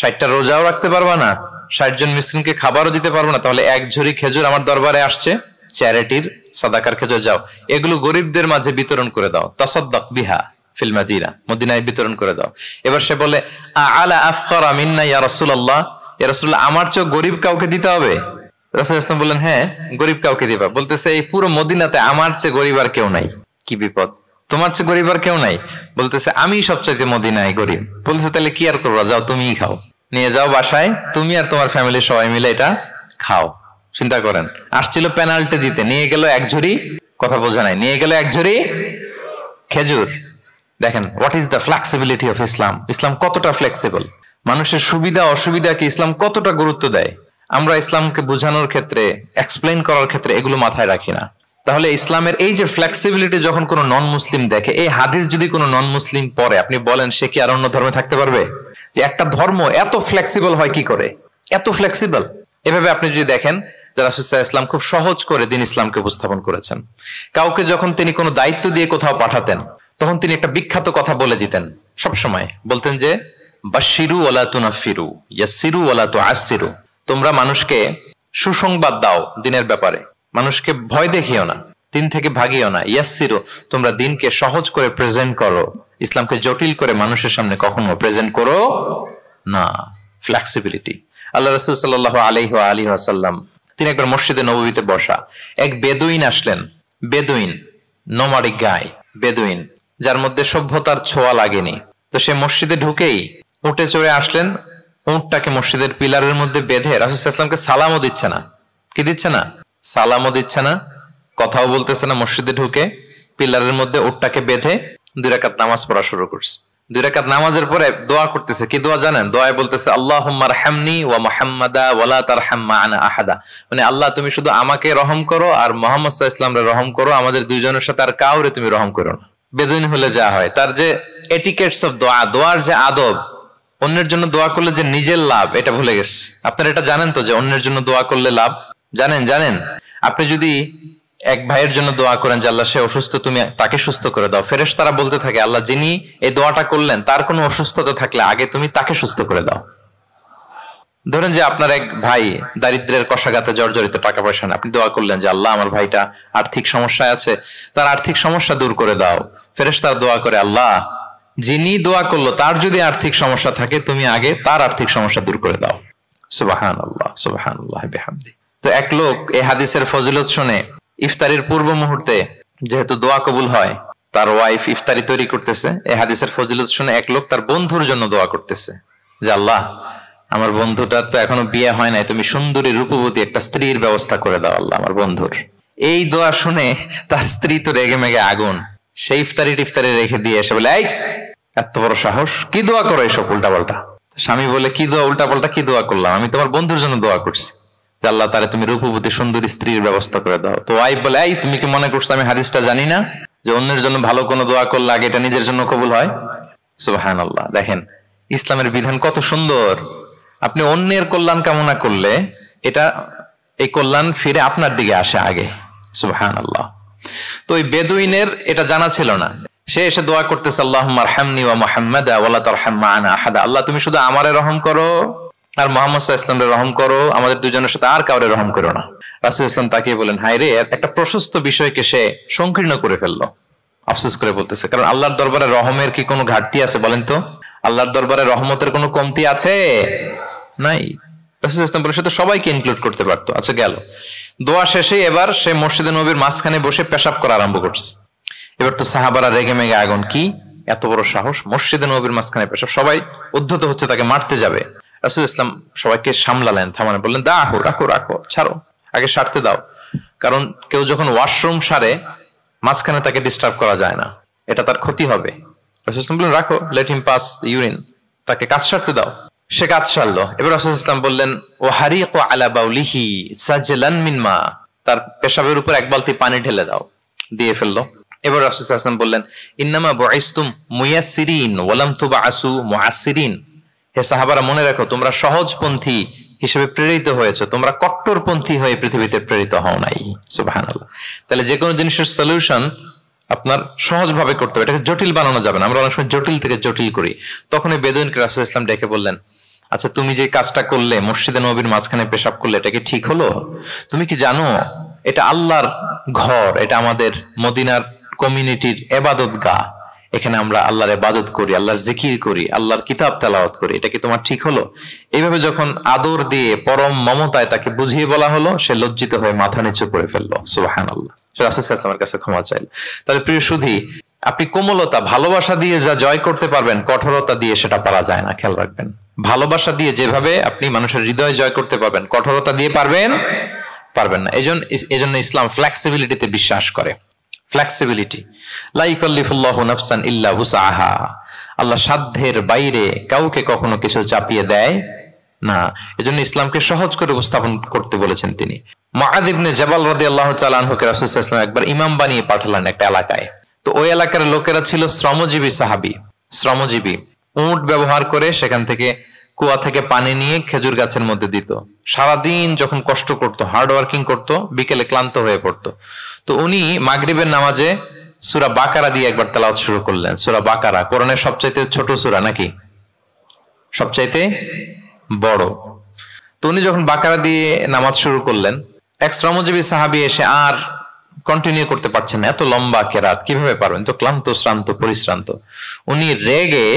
60টা রোজাও রাখতে পারবা না, 60 জন মিসকিনকে খাবারও দিতে পারবা না, তাহলে এক ঝুড়ি খেজুর আমার দরবারে আসছে, চ্যারিটির সাদাকার খেজুর, যাও এগুলো গরিবদের মাঝে বিতরণ করে দাও, তাসাদ্দাক বিহা ফিল মাদিনা, মদিনায় বিতরণ করে দাও। এবার সে বলে, আলা আফকারা মিন্না ইয়া রাসূলুল্লাহ, ইয়া রাসূলুল্লাহ আমার চেয়ে গরিব কাউকে দিতে হবে? রাসূল সাল্লাল্লাহু আলাইহি ওয়াসাল্লাম বললেন, হ্যাঁ গরিব কাউকে দিবা। বলতেছে, এই পুরো মদিনাতে আমার চেয়ে গরিব আর কেউ নাই। কি বিপদ! তোমার চেয়ে গরিব আর কেউ নাই। বলতেছে আমি সবচাইতে মদিনায় গরিব। বলতেছে তাহলে কি আর করবো, যাও তুমিই খাও, নিয়ে যাও বাসায়, তুমি আর তোমার ফ্যামিলির সবাই মিলে এটা খাও। চিন্তা করেন, আসছিল পেনাল্টি দিতে, নিয়ে গেল এক ঝুড়ি, কথা বোঝা নাই, নিয়ে গেল এক ঝুড়ি খেজুর। দেখেন what is the flexibility of Islam. Islam কতটা ফ্লেক্সিবল, মানুষের সুবিধা অসুবিধাকে ইসলাম কতটা গুরুত্ব দেয়। আমরা ইসলামকে বোঝানোর ক্ষেত্রে, এক্সপ্লেইন করার ক্ষেত্রে এগুলো মাথায় রাখি না। তাহলে ইসলামের এই যে ফ্লেক্সিবিলিটি যখন কোনো নন মুসলিম দেখে, এই হাদিস যদি কোনো নন মুসলিম পড়ে, আপনি বলেন সে কি আর অন্য ধর্মে থাকতে পারবে? যে একটা ধর্ম এত ফ্লেক্সিবল হয় কি করে, এত ফ্লেক্সিবল। এভাবে আপনি যদি দেখেন যে রাসূল সাল্লাল্লাহু আলাইহি ওয়াসাল্লাম খুব সহজ করে দিন ইসলামকে উপস্থাপন করেছেন। কাউকে যখন তিনি কোনো দায়িত্ব দিয়ে কোথাও পাঠাতেন, তখন তিনি একটা বিখ্যাত কথা বলে দিতেন। সবসময় বলতেন যে বাশশিরু ওয়ালা তুনাফিরু, ইয়াসসিরু ওয়ালা তুআসসিরু। তোমরা মানুষকে সুসংবাদ দাও দিনের ব্যাপারে, মানুষকে ভয় দেখিও না, দিন থেকে ভাগিও না। ইয়াসসিরু, তোমরা দিনকে সহজ করে প্রেজেন্ট করো, ইসলামকে জটিল করে মানুষের সামনে কখনো প্রেজেন্ট করো না। ফ্লেক্সিবিলিটি। আল্লাহ রাসূল সাল্লাল্লাহু আলাইহি ওয়া আলিহি ওয়াসাল্লাম তিনি একবার মসজিদে নববীতে বসা, এক বেদুইন আসলেন। বেদুইন, নোমাডিক গায়, বেদুইন যার মধ্যে সভ্যতার ছোঁয়া লাগেনি। তো সে মসজিদে ঢুকেই উঠে চড়ে আসলেন, উটটাকে মসজিদের পিলারের মধ্যে বেঁধে রাসূল সাল্লাল্লাহু আলাইহি ওয়াসাল্লামকে সালামও দিচ্ছে না। কি দিচ্ছে না? সালামও দিচ্ছে না, কথাও বলতেছে না। মসজিদে ঢুকে পিলারের মধ্যে উটটাকে বেঁধে 2 রাকাত নামাজ পড়া শুরু করছে। 2 রাকাত নামাজের পরে দোয়া করতেছে। কি দোয়া জানেন? দোয়ায় বলতেছে আল্লাহুম্মা আরহামনি ওয়া মুহাম্মাদা ওয়া লা তারহাম মা'আনা আহাদা। মানে আল্লাহ তুমি শুধু আমাকে রহম করো আর মুহাম্মদ সাল্লাল্লাহু আলাইহি ওয়াসাল্লামকে রহম করো, আমাদের দুইজনের সাথে আর কাউরে তুমি রহম করো না। বেদুইন হলে যা হয়, তার যে এটিকেটস অফ দোয়া, দোয়ার যে আদব, অন্যের জন্য দোয়া করলে যে নিজের লাভ, এটা ভুলে গেছে। আপনারা এটা জানেন তো যে অন্যের জন্য দোয়া করলে লাভ? জানেন? আপনি যদি এক ভাইয়ের জন্য দোয়া করেন যে আল্লাহ সে অসুস্থ, তুমি তাকে সুস্থ করে দাও, ফেরেশতারা বলতে থাকে আল্লাহ যিনি এই দোয়াটা করলেন তার কোনো অসুস্থতা থাকলে আগে তুমি তাকে সুস্থ করে দাও। ধরেন যে আপনার এক ভাই দারিদ্রের কষাঘাতে জর্জরিত, টাকা পয়সা না, আপনি দোয়া করলেন যে আল্লাহ আমার ভাইটা আর্থিক সমস্যায় আছে, তার আর্থিক সমস্যা দূর করে দাও। ফেরেশতারা দোয়া করে আল্লাহ যিনি দোয়া করলো তার যদি আর্থিক সমস্যা থাকে তুমি আগে তার আর্থিক সমস্যা দূর করে দাও। সুবহানাল্লাহ, সুবহানাল্লাহ বিহামদি। তো এক লোক এই হাদিসের ফজিলত শুনে ইফতারির পূর্ব মুহূর্তে, যেহেতু দোয়া কবুল হয়, তার ওয়াইফ ইফতারি তৈরি করতেছে, এই হাদিসের ফজিলত শুনে এক লোক তার বন্ধুর জন্য দোয়া করতেছে যে আল্লাহ আমার বন্ধুটার তো এখনো বিয়ে হয় নাই, তুমি সুন্দরী রূপবতী একটা স্ত্রীর ব্যবস্থা করে দাও আল্লাহ আমার বন্ধুর। এই দোয়া শুনে তার স্ত্রী তো রেগে মেগে আগুন, সেই ইফতারি রেখে দিয়ে এসে বলে এই এত বড় সাহস, কি দোয়া করো এসব উল্টাপাল্টা। স্বামী বলে কি দোয়া উল্টাপাল্টা, কি দোয়া করলাম? আমি তোমার বন্ধুর জন্য দোয়া করছি যে আল্লাহ তারে তুমি রূপবতী সুন্দরী স্ত্রীর ব্যবস্থা করে দাও। তো ওয়াইফ বলে এই তুমি কি মনে করছো আমি হাদিসটা জানি না যে অন্যের জন্য ভালো কোনো দোয়া করলে আগে এটা নিজের জন্য কবুল হয়? সুবহানাল্লাহ। দেখেন ইসলামের বিধান কত সুন্দর। আপনি অন্যের কল্যাণ কামনা করলে এটা, এই কল্যাণ ফিরে আপনার দিকে আসে আগে। সুবহানাল্লাহ। তো ওই বেদুইনের এটা জানা ছিল না, সে এসে দোয়া করতেছে আল্লাহুম্মা আরহামনি ওয়া মুহাম্মাদা ওয়া লা তারহাম মা'আনা আহাদা। আল্লাহ তুমি শুধু আমারে রহম করো আর মুহাম্মদ সাল্লাল্লাহু আলাইহি ওয়াসাল্লামকে রহম করো, আমাদের দুজনের সাথে আর কাউরে রহম করো না। রাসূল সাল্লাল্লাহু আলাইহি ওয়াসাল্লাম তাকিয়ে বলেন হায় রে, একটা প্রশস্ত বিষয়কে সে সংকীর্ণ করে ফেললো। আফসোস করে বলতেছে, কারণ আল্লাহর দরবারে রহমের কি কোনো ঘাটতি আছে বলেন তো? আল্লাহর দরবারে রহমতের কোনো কমতি আছে? নাই। রাসূল সাল্লাল্লাহু আলাইহি ওয়াসাল্লাম বলে সে তো সবাইকে ইনক্লুড করতে পারতো। আচ্ছা গেল, দোয়া শেষে এবার সে মসজিদে নববীর মাঝখানে বসে পেশাব করা আরম্ভ করছে। এবার তো সাহাবারা রেগে মেগে আগুন, কি এত বড় সাহস, মসজিদে নববীর মাঝখানে পেশাব, সবাই উদ্ধত হচ্ছে, তাকে মারতে যাবে। রাসূল ইসলাম সবাইকে সামলালেন, থামালেন, বললেন দাও, রাখো, ছাড়ো, আগে সারতে দাও। কারণ কেউ যখন ওয়াশরুম সারে মাঝখানে তাকে ডিস্টার্ব করা যায় না, এটা তার ক্ষতি হবে। রাসূল ইসলাম বললেন রাখো, লেট হিম পাস ইউরিন, তাকে কাজ সারতে দাও। সে কাজ সারলো। এবার রাসূল ইসলাম বললেন ও হারিকু আলা বাউলিহি সাজলান মিন মা, তার পেশাবের উপর এক বালতি পানি ঢেলে দাও, দিয়ে ফেললো। এবার রাসূল সাল্লাল্লাহু আলাইহি ওয়াসাল্লাম বললেন ইন্নামা বুইসতুম মুয়াসসিরিন ওয়া লাম তুবআসু মুআসসিরিন। হে সাহাবারা মনে রাখো তোমরা সহজপন্থী হিসেবে প্রেরিত হয়েছে, তোমরা কট্টরপন্থী হয়ে পৃথিবীতে প্রেরিত হও নাই। সুবহানাল্লাহ। তাহলে যে কোনো জিনিসের সলিউশন আপনার সহজভাবে করতে হবে, এটাকে জটিল বানানো যাবে না। আমরা অনেক সময় জটিল থেকে জটিল করি। তখন এই বেদুইনকে রাসূল সাল্লাল্লাহু আলাইহি ওয়াসাল্লাম ডেকে বললেন আচ্ছা তুমি যে কাজটা করলে, মসজিদে নববীর মাঝখানে পেশাব করলে, এটা কি ঠিক হলো? তুমি কি জানো এটা আল্লাহর ঘর, এটা আমাদের মদিনার কমিউনিটির ইবাদত গাহ, এখানে আমরা আল্লাহর ইবাদত করি, আল্লাহর জিকির করি, আল্লাহর কিতাব তেলাওয়াত করি, এটা কি তোমার ঠিক হলো? এইভাবে যখন আদর দিয়ে পরম মমতায় তাকে বুঝিয়ে বলা হলো, সে লজ্জিত হয়ে মাথা নিচু করে ফেললো। সুবহানাল্লাহ। রাসূল সাল্লাল্লাহু আলাইহি ওয়াসাল্লামের কাছে ক্ষমা চাইল। তাহলে প্রিয় সুধী, আপনি কোমলতা ভালোবাসা দিয়ে যা জয় করতে পারবেন, কঠোরতা দিয়ে সেটা পারা যায় না, খেয়াল রাখবেন। ভালোবাসা দিয়ে যেভাবে আপনি মানুষের হৃদয় জয় করতে পারবেন, কঠোরতা দিয়ে পারবেন না। এজন্য ইসলাম ফ্লেক্সিবিলিটিতে বিশ্বাস করে। ফ্লেক্সিবিলিটি, লা ইউকাল্লিফুল্লাহু নাফসান ইল্লা উসআহা। আল্লাহ সাধ্যের বাইরে কাউকে কখনো কিছু চাপিয়ে দেয় না। এজন্য ইসলামকে সহজ করে উপস্থাপন করতে বলেছেন তিনি। মুআয ইবনে জাবাল রাদিয়াল্লাহু তাআলা আনহুকে রাসূল সাল্লাল্লাহু আলাইহি ওয়াসাল্লাম একবার ইমাম বানিয়ে পাঠালেন একটা এলাকায়। তো ওই এলাকার লোকেরা ছিল শ্রমজীবী সাহাবী, শ্রমজীবী। উট ব্যবহার করে সেখান থেকে কুয়া থেকে পানি নিয়ে খেজুর গাছের মধ্যে দিত। সারাদিন যখন কষ্ট করতো, হার্ড ওয়ার্কিং করতো, বিকেলে ক্লান্ত হয়ে পড়তো। তো উনি মাগরিবের নামাজে সূরা বাকারা দিয়ে একবার তেলাওয়াত শুরু করলেন। সূরা বাকারা কোরআনের সবচাইতে ছোট সূরা নাকি সবচাইতে বড়? তো উনি যখন বাকারা দিয়ে নামাজ শুরু করলেন, এক শ্রমজীবী সাহাবী এসে আর কন্টিনিউ করতে পারছেন না, এত লম্বা কেরাত কিভাবে পারবেন, তো ক্লান্ত শ্রান্ত পরিশ্রান্ত। উনি রেগে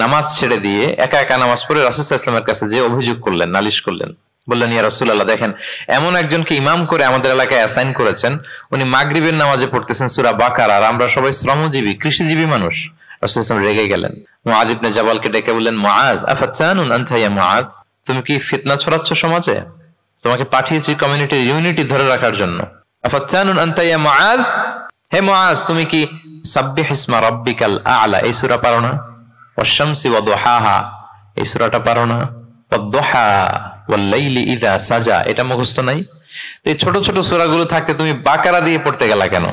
নামাজ ছেড়ে দিয়ে একা একা নামাজ পড়ে রাসূল সাল্লাল্লাহু আলাইহি ওয়াসাল্লামের কাছে যে অভিযোগ করলেন, নালিশ করলেন। বললেন, ইয়া রাসূলুল্লাহ, দেখেন এমন একজনকে ইমাম করে আমাদের এলাকায় অ্যাসাইন করেছেন, উনি মাগরিবের নামাজে পড়তেছেন সূরা বাকারা, আর আমরা সবাই শ্রমজীবী কৃষিজীবী মানুষ। রাসূল সাল্লাল্লাহু আলাইহি ওয়াসাল্লাম রেগে গেলেন। মুআয ইবনে জাবালকে ডেকে বললেন, মুআয আফাতানুন আনতা ইয়া মুআয, তুমি কি ফিতনা ছড়াচ্ছ সমাজে? তোমাকে পাঠিয়েছি কমিউনিটির ইউনিটি ধরে রাখার জন্য। আফাতানুন আনতা ইয়া মুআয, হে মুআয, তুমি কি সাব্বিহ ইসমা রাব্বিকাল আ'লা এই সূরা পারো না? ওয়াশ-শামসি ওয়া দুহাহা এই সূরাটা পারো না? ওয়াদ-দুহা ওয়াল-লাইলি ইযা সাজা এটা মুখস্থ নাই? এই ছোট ছোট সূরাগুলো থাকতে তুমি বাকারা দিয়ে পড়তে গেলা কেন?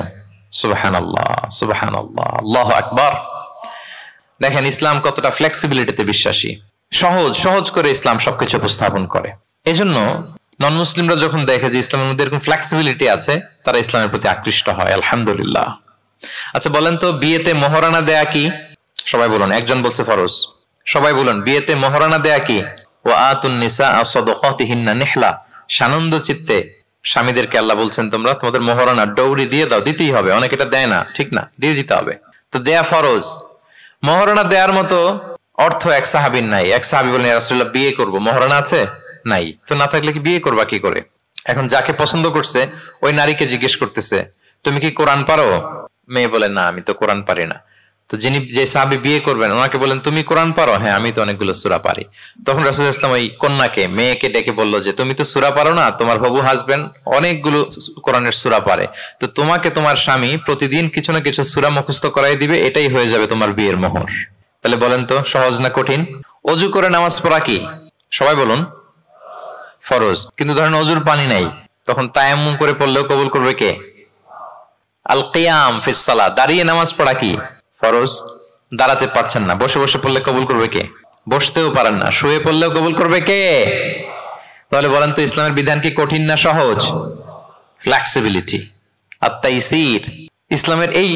সুবহানাল্লাহ, সুবহানাল্লাহ, আল্লাহু আকবার। দেখেন ইসলাম কতটা ফ্লেক্সিবিলিটিতে বিশ্বাসী। সহজ করে ইসলাম সবকিছু উপস্থাপন করে। এজন্য নন মুসলিমরা যখন দেখে যে ইসলামের মধ্যে এরকম ফ্লেক্সিবিলিটি আছে, তারা ইসলামের প্রতি আকৃষ্ট হয়। আলহামদুলিল্লাহ। আচ্ছা বলেন তো, বিয়েতে মোহরানা দেয়া কি? সবাই বলুন। একজন বলছে ফরজ। সবাই বলুন, বিয়েতে মোহরানা দেয়া কি? ওয়া আতুন নিসা সাদাকাতিহিন্না নিহলা। সানন্দ চিত্তে স্বামীদেরকে আল্লাহ বলছেন, তোমরা তোমাদের মোহরানা ডৌরি দিয়ে দাও, দিতেই হবে। অনেকে এটা দেয় না, ঠিক না, দিয়ে দিতে হবে। তো দেয়া ফরজ। মোহরানা দেওয়ার মতো অর্থ এক সাহাবীর নাই। এক সাহাবী বলেন, ইয়া রাসূলুল্লাহ, বিয়ে করব, মোহরানা আছে? নাই। তো না থাকলে কি বিয়ে করবা কি করে? এখন যাকে পছন্দ করছে ওই নারীকে জিজ্ঞেস করতেছে, তুমি কি কোরআন পারো? মেয়ে বলে, না, আমি তো কোরআন পারি না। তো যে সাহাবী বিয়ে করবেন ওনাকে বলেন, তুমি কোরআন পারো? হ্যাঁ, আমি তো অনেকগুলো সূরা পারি। তখন রাসূল সাল্লাল্লাহু আলাইহি ওয়াসাল্লাম ওই কন্যাকে, মেয়েকে ডেকে বললো যে তুমি তো সূরা পারো না, তোমার হবু হাজবেন্ড অনেকগুলো কোরআনের সূরা পারে, তো তোমাকে তোমার স্বামী প্রতিদিন কিছু না কিছু সূরা মুখস্থ করাই দিবে, এটাই হয়ে যাবে তোমার বিয়ের মোহর। তাহলে বলেন তো সহজ না কঠিন? অজু করে নামাজ পড়া কি? সবাই বলুন ফরজ। কিন্তু ধরেন অজুর পানি নাই, তখন তায়াম্মুম করে পড়লেও কবুল করবে কে? আল কিয়াম ফিস সালাত, দাঁড়িয়ে নামাজ পড়া কি? ফরজ। দাঁড়াতে পারছেন না, বসে বসে পড়লে কবুল করবে কে? বসতেও পারেন না, শুয়ে পড়লেও কবুল করবে কে? তাহলে বলেন তো ইসলামের বিধান কি কঠিন না সহজ? ফ্লেক্সিবিলিটি আর তাইসির। ইসলামের এই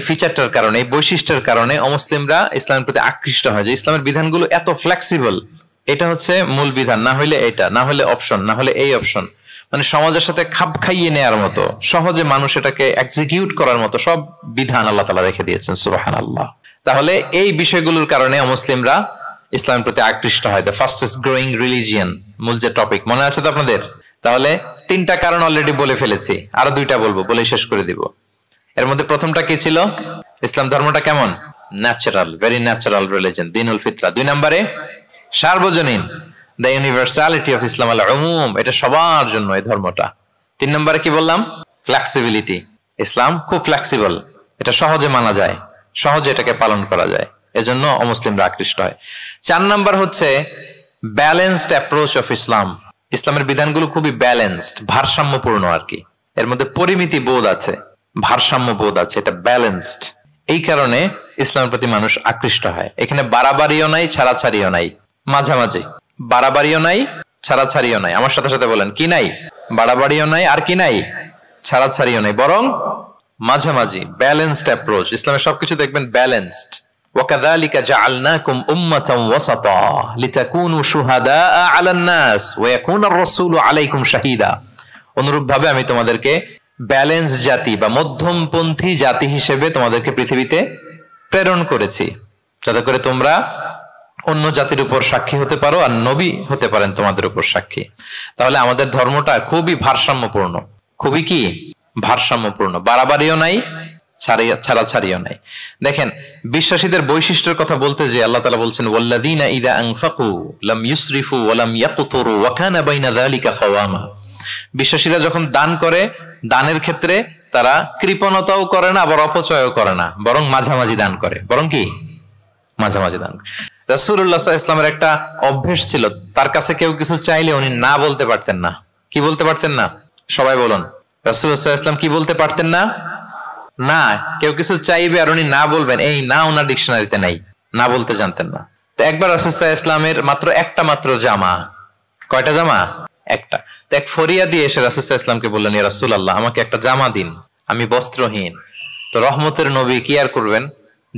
ফিচারটার কারণে, এই বৈশিষ্ট্যের কারণে অমুসলিমরা ইসলামের প্রতি আকৃষ্ট হয়, যে ইসলামের বিধানগুলো এত ফ্লেক্সিবল। এটা হচ্ছে মূল বিধান, না হইলে এটা, না হলে অপশন, না হলে এই অপশন। মানে সমাজের সাথে খাপ খাইয়ে নেয়ার মতো, সহজে মানুষ এটাকে এক্সিকিউট করার মতো সব বিধান আল্লাহ তাআলা রেখে দিয়েছেন। সুবহানাল্লাহ। তাহলে এই বিষয়গুলোর কারণে মুসলিমরা ইসলামের প্রতি আকৃষ্ট হয়। দ্য ফাস্টেস্ট গ্রোয়িং রিলিজিয়ন, মূল যে টপিক, মনে আছে তো আপনাদের? তাহলে 3টা কারণ অলরেডি বলে ফেলেছি, আরো 2টা বলবো, বলে শেষ করে দিব। এর মধ্যে প্রথমটা কি ছিল? ইসলাম ধর্মটা কেমন? ন্যাচারাল, ভেরি ন্যাচারাল রিলিজিয়ন, দীনুল ফিতরা। 2 নম্বরে সার্বজনীন, দ্য ইউনিভার্সালিটি অফ ইসলাম আল উমুম, এটা সবার জন্য এই ধর্মটা। 3 নম্বরে কি বললাম? ফ্লেক্সিবিলিটি। ইসলাম খুব ফ্লেক্সিবল, এটা সহজে মানা যায়, সহজে এটাকে পালন করা যায়, এজন্য অমুসলিমরা আকৃষ্ট হয়। 4 নম্বর হচ্ছে ব্যালেন্সড অ্যাপ্রোচ অফ ইসলাম। ইসলামের বিধানগুলো খুবই ব্যালেন্সড, ভারসাম্যপূর্ণ আর কি। এর মধ্যে পরিমিতি বোধ আছে, ভারসাম্য বোধ আছে, এটা ব্যালেন্সড। এই কারণে ইসলামের প্রতি মানুষ আকৃষ্ট হয়। এখানে বাড়াবাড়িও নাই, ছাড়াছাড়িও নাই, মাঝামাঝি। বাড়াবাড়িও নাই, ছাড়াছাড়িও নাই। আমার সাথে সাথে বলেন, কি নাই? বাড়াবাড়িও নাই, আর কি নাই? ছাড়াছাড়িও নাই, বরং মাঝামাঝি, ব্যালেন্সড অ্যাপ্রোচ। ইসলামের সবকিছু দেখবেন ব্যালেন্সড। وَكَذَلِكَ جَعَلْنَاكُمْ أُمَّةً وَسَطًا لِتَكُونُوا شُهَدَاءَ عَلَى النَّاسِ وَيَكُونَ الرَّسُولُ عَلَيْكُمْ شَهِيدًا। অনুরূপভাবে আমি তোমাদেরকে ব্যালেন্স জাতি বা মধ্যমপন্থী জাতি হিসেবে তোমাদেরকে পৃথিবীতে প্রেরণ করেছি, যাতে করে তোমরা অন্য জাতির উপর সাক্ষী হতে পারো, আর নবী হতে পারেন তোমাদের উপর সাক্ষী। তাহলে আমাদের ধর্মটা খুবই ভারসাম্যপূর্ণ, খুবই কি ভারসাম্যপূর্ণ। বাড়াবাড়িও নাই, ছাড়াছাড়িও নাই। দেখেন বিশ্বাসীদের বৈশিষ্ট্যের কথা বলতে যে আল্লাহ তাআলা বলছেন ওয়াল্লাযীনা ইযা আনফাকু লাম ইউসরিফু ওয়া লাম ইয়াকতুরু ওয়া কানা বাইনা যালিকা কাওয়ামা। বিশ্বাসীরা যখন দান করে, দানের ক্ষেত্রে তারা কৃপণতাও করে না, আবার অপচয়ও করে না, বরং মাঝামাঝি দান করে। বরং কি মাঝামাঝি দান। রাসূলুল্লাহ সাল্লাল্লাহু আলাইহি ওয়াসাল্লামের একটা অভ্যেস ছিল, তার কাছে কেউ কিছু চাইলে উনি না বলতে পারতেন না। কি বলতে পারতেন না? সবাই বলুন। রাসূলুল্লাহ সাল্লাল্লাহু আলাইহি ওয়াসাল্লাম কি বলতে পারতেন না? না। কেউ কিছু চাইবে আর উনি না বলবেন, এই না ওনার ডিকশনারিতে নাই, না বলতে জানতেন না। তো একবার রাসূল সাল্লাল্লাহু আলাইহি ওয়াসাল্লামের মাত্র জামা, কয়টা জামা? একটা। তো এক ফরিয়া দিয়ে এসে রাসূল সাল্লাল্লাহু আলাইহি ওয়াসাল্লামকে বললেন, ইয়া রাসূলুল্লাহ, আমাকে একটা জামা দিন, আমি বস্ত্রহীন। তো রহমতের নবী কি আর করবেন,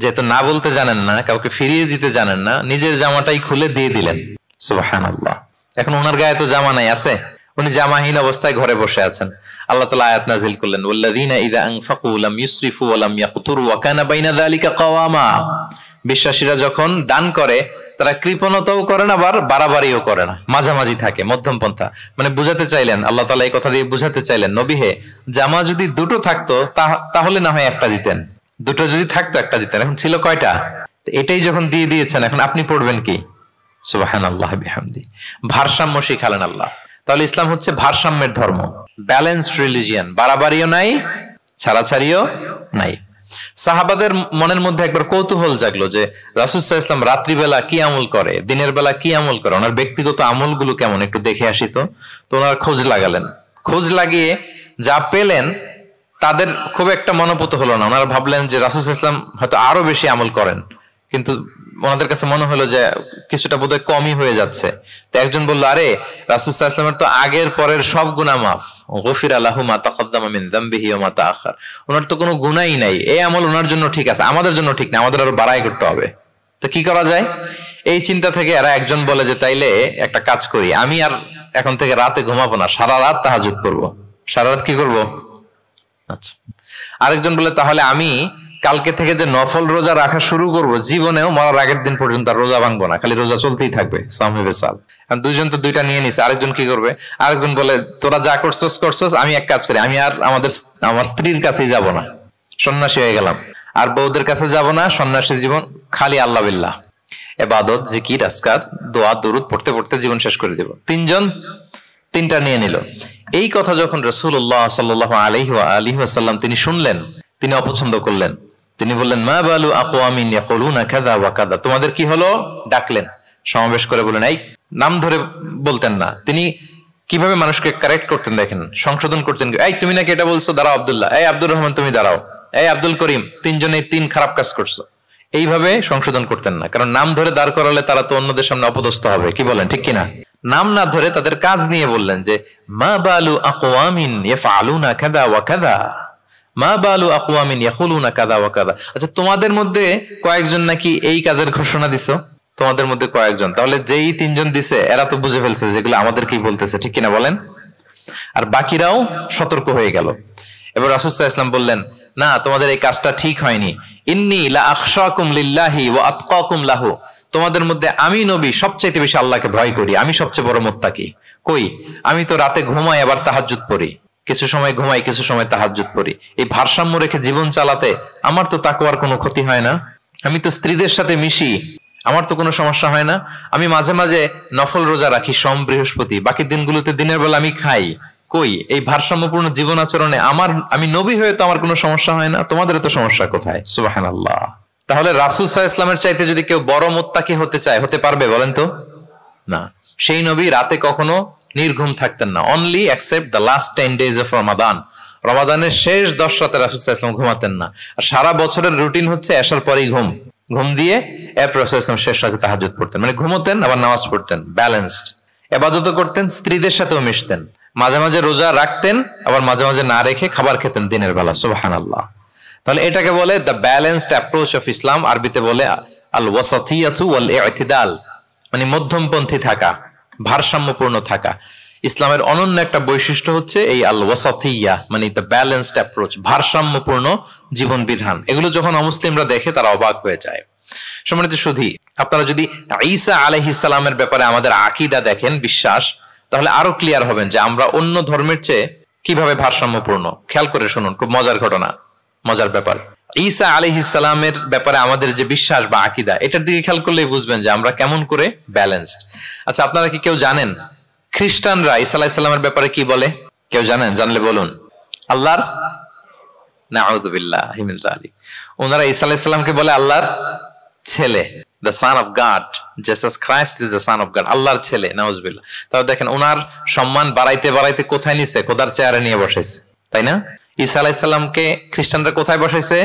যেহেতু না বলতে জানেন না, কাউকে ফিরিয়ে দিতে জানেন না, নিজের জামাটাই খুলে দিয়ে দিলেন। সুবহানাল্লাহ। এখন ওনার গায়ে তো জামা নাই, আছে? উনি জামাহীন অবস্থায় ঘরে বসে আছেন। আল্লাহ তাআলা আয়াত নাযিল করলেন ওয়াল্লাযীনা ইযা আনফাকু লাম ইউসরিফু ওয়া লাম ইয়াকতুরু ওয়া কানা বাইনা যালিকা কাওয়ামা। বিশ্বাসীরা যখন দান করে তারা কৃপণতাও করে না, আবার বাড়াবাড়িও করে না, মাঝামাঝি থাকে, মধ্যম পন্থা। মানে বুঝাতে চাইলেন, আল্লাহ তাআলা এই কথা দিয়ে বুঝাতে চাইলেন, নবী হে, জামা যদি দুটো থাকতো তাহলে না হয় একটা দিতেন, দুটো যদি থাকতো একটা দিতেন, এখন ছিল কয়টা? এটাই যখন দিয়ে দিয়েছেন, এখন আপনি পড়বেন কি? সুবহানাল্লাহ বিহামদি। ভারসাম্য শিখালেন আল্লাহ। তাহলে ইসলাম হচ্ছে ভারসাম্যের ধর্ম, ব্যালেন্সড রিলিজিয়ান, বাড়াবাড়িও নাই, ছাড়াছাড়িও নাই। সাহাবাদের মনের মধ্যে একবার কৌতূহল জাগলো যে রাসূল সাল্লাল্লাহু আলাইহি ওয়াসাল্লাম রাত্রিবেলা কি আমল করে, দিনের বেলা কি আমল করে, ওনার ব্যক্তিগত আমলগুলো কেমন, একটু দেখে আসি। তো ওনার খোঁজ লাগালেন। খোঁজ লাগিয়ে যা পেলেন তাদের খুব একটা মনোপুত হলো না। ওনারা ভাবলেন যে রাসূল সাল্লাল্লাহু আলাইহি ওয়াসাল্লাম হয়তো আরো বেশি আমল করেন, কিন্তু ওনাদের কাছে মনে হলো যে কিছুটা বোধহয় কমই হয়ে যাচ্ছে। তো একজন বলল, আরে রাসূল সাল্লাল্লাহু আলাইহি ওয়াসাল্লামের তো আগের পরের সব গুনাহ মাফ, গফিরা লাহু মা তাকদ্দামা মিন যামবিহি ওয়া মা তাআখার। ওনার তো কোনো গুনাহই নাই, এই আমল ওনার জন্য ঠিক আছে, আমাদের জন্য ঠিক না, আমাদের আরো বাড়াই করতে হবে। তো কি করা যায়? এই চিন্তা থেকে এরা একজন বলে যে তাইলে একটা কাজ করি, আমি আর এখন থেকে রাতে ঘুমাবো না, সারা রাত তাহাজ্জুদ করবো। সারা রাত কি করবো? আচ্ছা। আরেকজন বলে তাহলে আমি কালকে থেকে যে নফল রোজা রাখা শুরু করব, জীবনেও মরার আগের দিন পর্যন্ত আর রোজা ভাঙবো না, খালি রোজা চলতেই থাকবে। দুইজন তো দুইটা নিয়ে নিছে। আরেকজন কি করবে? আরেকজন বলে তোরা যা করছস, আমি এক কাজ করি, আমি আর আমার স্ত্রীর কাছেই যাব না, সন্ন্যাসী হয়ে গেলাম, আর বউদের কাছে যাব না, সন্ন্যাসী জীবন, খালি আল্লাহ বিল্লাহ, ইবাদত, জিকির, আজকার, দোয়া দরুদ পড়তে পড়তে জীবন শেষ করে দেব। তিনজন তিনটা নিয়ে নিল। এই কথা যখন রাসূলুল্লাহ সাল্লাল্লাহু আলাইহি ওয়া আলিহি ওয়াসাল্লাম তিনি শুনলেন, তিনি অপছন্দ করলেন। তিনি বললেন, মা বালু আকওয়ামিন ইয়াকুলুনা কাযা ওয়া কাযা। তোমাদের কি হলো? ডাকলেন, সমাবেশ করে বলেন, এই নাম ধরে বলতেন না। তিনি কিভাবে মানুষকে কারেক্ট করতেন দেখেন, সংশোধন করতেন। এই তুমি নাকি এটা বলছো, দাঁড়াও আব্দুল্লাহ, এই আব্দুর রহমান তুমি দাঁড়াও, এই আব্দুল করিম, তিনজনেই তিন খারাপ কাজ করছো। এইভাবে সংশোধন করতেন না, কারণ নাম ধরে দাঁড় করালে তারা তো অন্যদের সামনে অপদস্থ হবে। কি বলেন, ঠিক কিনা? নাম না ধরে তাদের কাজ নিয়ে বললেন যে মা বালু আকওয়ামিন ইয়াফআলুনা কাযা ওয়া কাযা, মা বালু আকওয়ামিন ইয়াকুলুনা কাযা ওয়া কাযা। আচ্ছা, তোমাদের মধ্যে কয়েকজন নাকি এই কাজের ঘোষণা দিছো, তোমাদের মধ্যে কয়েকজন। তাহলে যেই তিনজন দিছে এরা তো বুঝে ফেলছে যেগুলো আমাদের কি বলতেছে, ঠিক কিনা বলেন? আর বাকিরাও সতর্ক হয়ে গেল। এবার রাসূল সাল্লাল্লাহু আলাইহি ওয়াসাল্লাম বললেন, না, তোমাদের এই কাজটা ঠিক হয়নি। ইন্নী লা আখশাকুম লিল্লাহি ওয়া আতকাকুম লাহু। তোমাদের মধ্যে আমি নবী সবচেয়ে বেশি আল্লাহকে ভয় করি, আমি সবচেয়ে বড় মুত্তাকি। কই, আমি তো রাতে ঘুমাই আবার তাহাজ্জুদ পড়ি, কিছু সময় ঘুমাই কিছু সময় তাহাজ্জুদ পড়ি। এই ভারসাম্য রেখে জীবন চালাতে আমার তো তাকওয়ার কোনো ক্ষতি হয় না। আমি তো স্ত্রীদের সাথে মিশি, আমার তো কোনো সমস্যা হয় না। আমি মাঝে মাঝে নফল রোজা রাখি সোম বৃহস্পতি, বাকি দিনগুলোতে দিনের বেলা আমি খাই। কই, এই ভারসাম্যপূর্ণ জীবন আচরণে আমি নবী হয়ে তো আমার কোনো সমস্যা হয় না, তোমাদের তো সমস্যা কোথায়? সুবহানাল্লাহ। তাহলে রাসূল সাল্লাল্লাহু আলাইহি ওয়াসাল্লামের চাইতে যদি কেউ বড় মুত্তাকি হতে চায়, হতে পারবে বলেন তো? না। সেই নবী রাতে কখনো নির্ঘুম থাকতেন না, only except the last 10 days of Ramadan. রমাদানের শেষ 10 রাতে রাসূল সাল্লাল্লাহু আলাইহি ওয়াসাল্লাম ঘুমাতেন না। আর সারা বছরের রুটিন হচ্ছে এশার পরেই ঘুম দিয়ে এরপর রাসূল সাল্লাল্লাহু আলাইহি ওয়াসাল্লাম শেষ রাতে তাহাজ্জুদ পড়তেন। মানে ঘুমোতেন আবার নামাজ পড়তেন, ব্যালেন্সড। ইবাদত করতেন, স্ত্রীদের সাথেও মিশতেন, মাঝে মাঝে রোজা রাখতেন, আবার মাঝে মাঝে না রেখে খাবার খেতেন দিনের বেলা। সুবহানাল্লাহ। তাহলে এটাকে বলে the balanced approach of Islam. আরবিতে বলে আল ওয়াসাতিয়াতু ওয়াল ইতিদাল, মানে মধ্যমপন্থী থাকা, ভারসাম্যপূর্ণ থাকা। ইসলামের অনন্য একটা বৈশিষ্ট্য হচ্ছে এই আল ওয়াসাতিয়া, মানে দ্য ব্যালেন্সড অ্যাপ্রোচ, ভারসাম্যপূর্ণ জীবন বিধান। এগুলো যখন অমুসলিমরা দেখে তারা অবাক হয়ে যায়। সম্মানিত সুধী, আপনারা যদি ঈসা আলাইহিস সালামের ব্যাপারে আমাদের আকীদা দেখেন, বিশ্বাস, তাহলে আরো ক্লিয়ার হবেন যে আমরা অন্য ধর্মের চেয়ে কিভাবে ভারসাম্যপূর্ণ। খেয়াল করে শুনুন, খুব মজার ঘটনা, মজার ব্যাপার। ঈসা আলাইহিস সালামের ব্যাপারে আমাদের যে বিশ্বাস বা আকীদা, এটার দিকে খেয়াল করলেই বুঝবেন যে আমরা কেমন করে ব্যালেন্সড। আচ্ছা, আপনারা কি কেউ জানেন খ্রিস্টানরা ঈসা আলাইহিস সালামের ব্যাপারে কি বলে? কেউ জানেন? জানলে বলুন। আল্লাহর, নাউযু বিল্লাহি মিন যালিক, ওনারা ঈসা আলাইহিস সালামকে বলে আল্লাহর ছেলে, the son of God, Jesus Christ is the son of God, আল্লাহর ছেলে, নাউযু বিল্লাহ। তাহলে দেখেন ওনার সম্মান বাড়াইতে বাড়াইতে কোথায় নিছে? খোদার চেয়ারে নিয়ে বসাইছে, তাই না? ঈসা আলাইহিস সালামকে খ্রিস্টানরা কোথায় বসাইছে?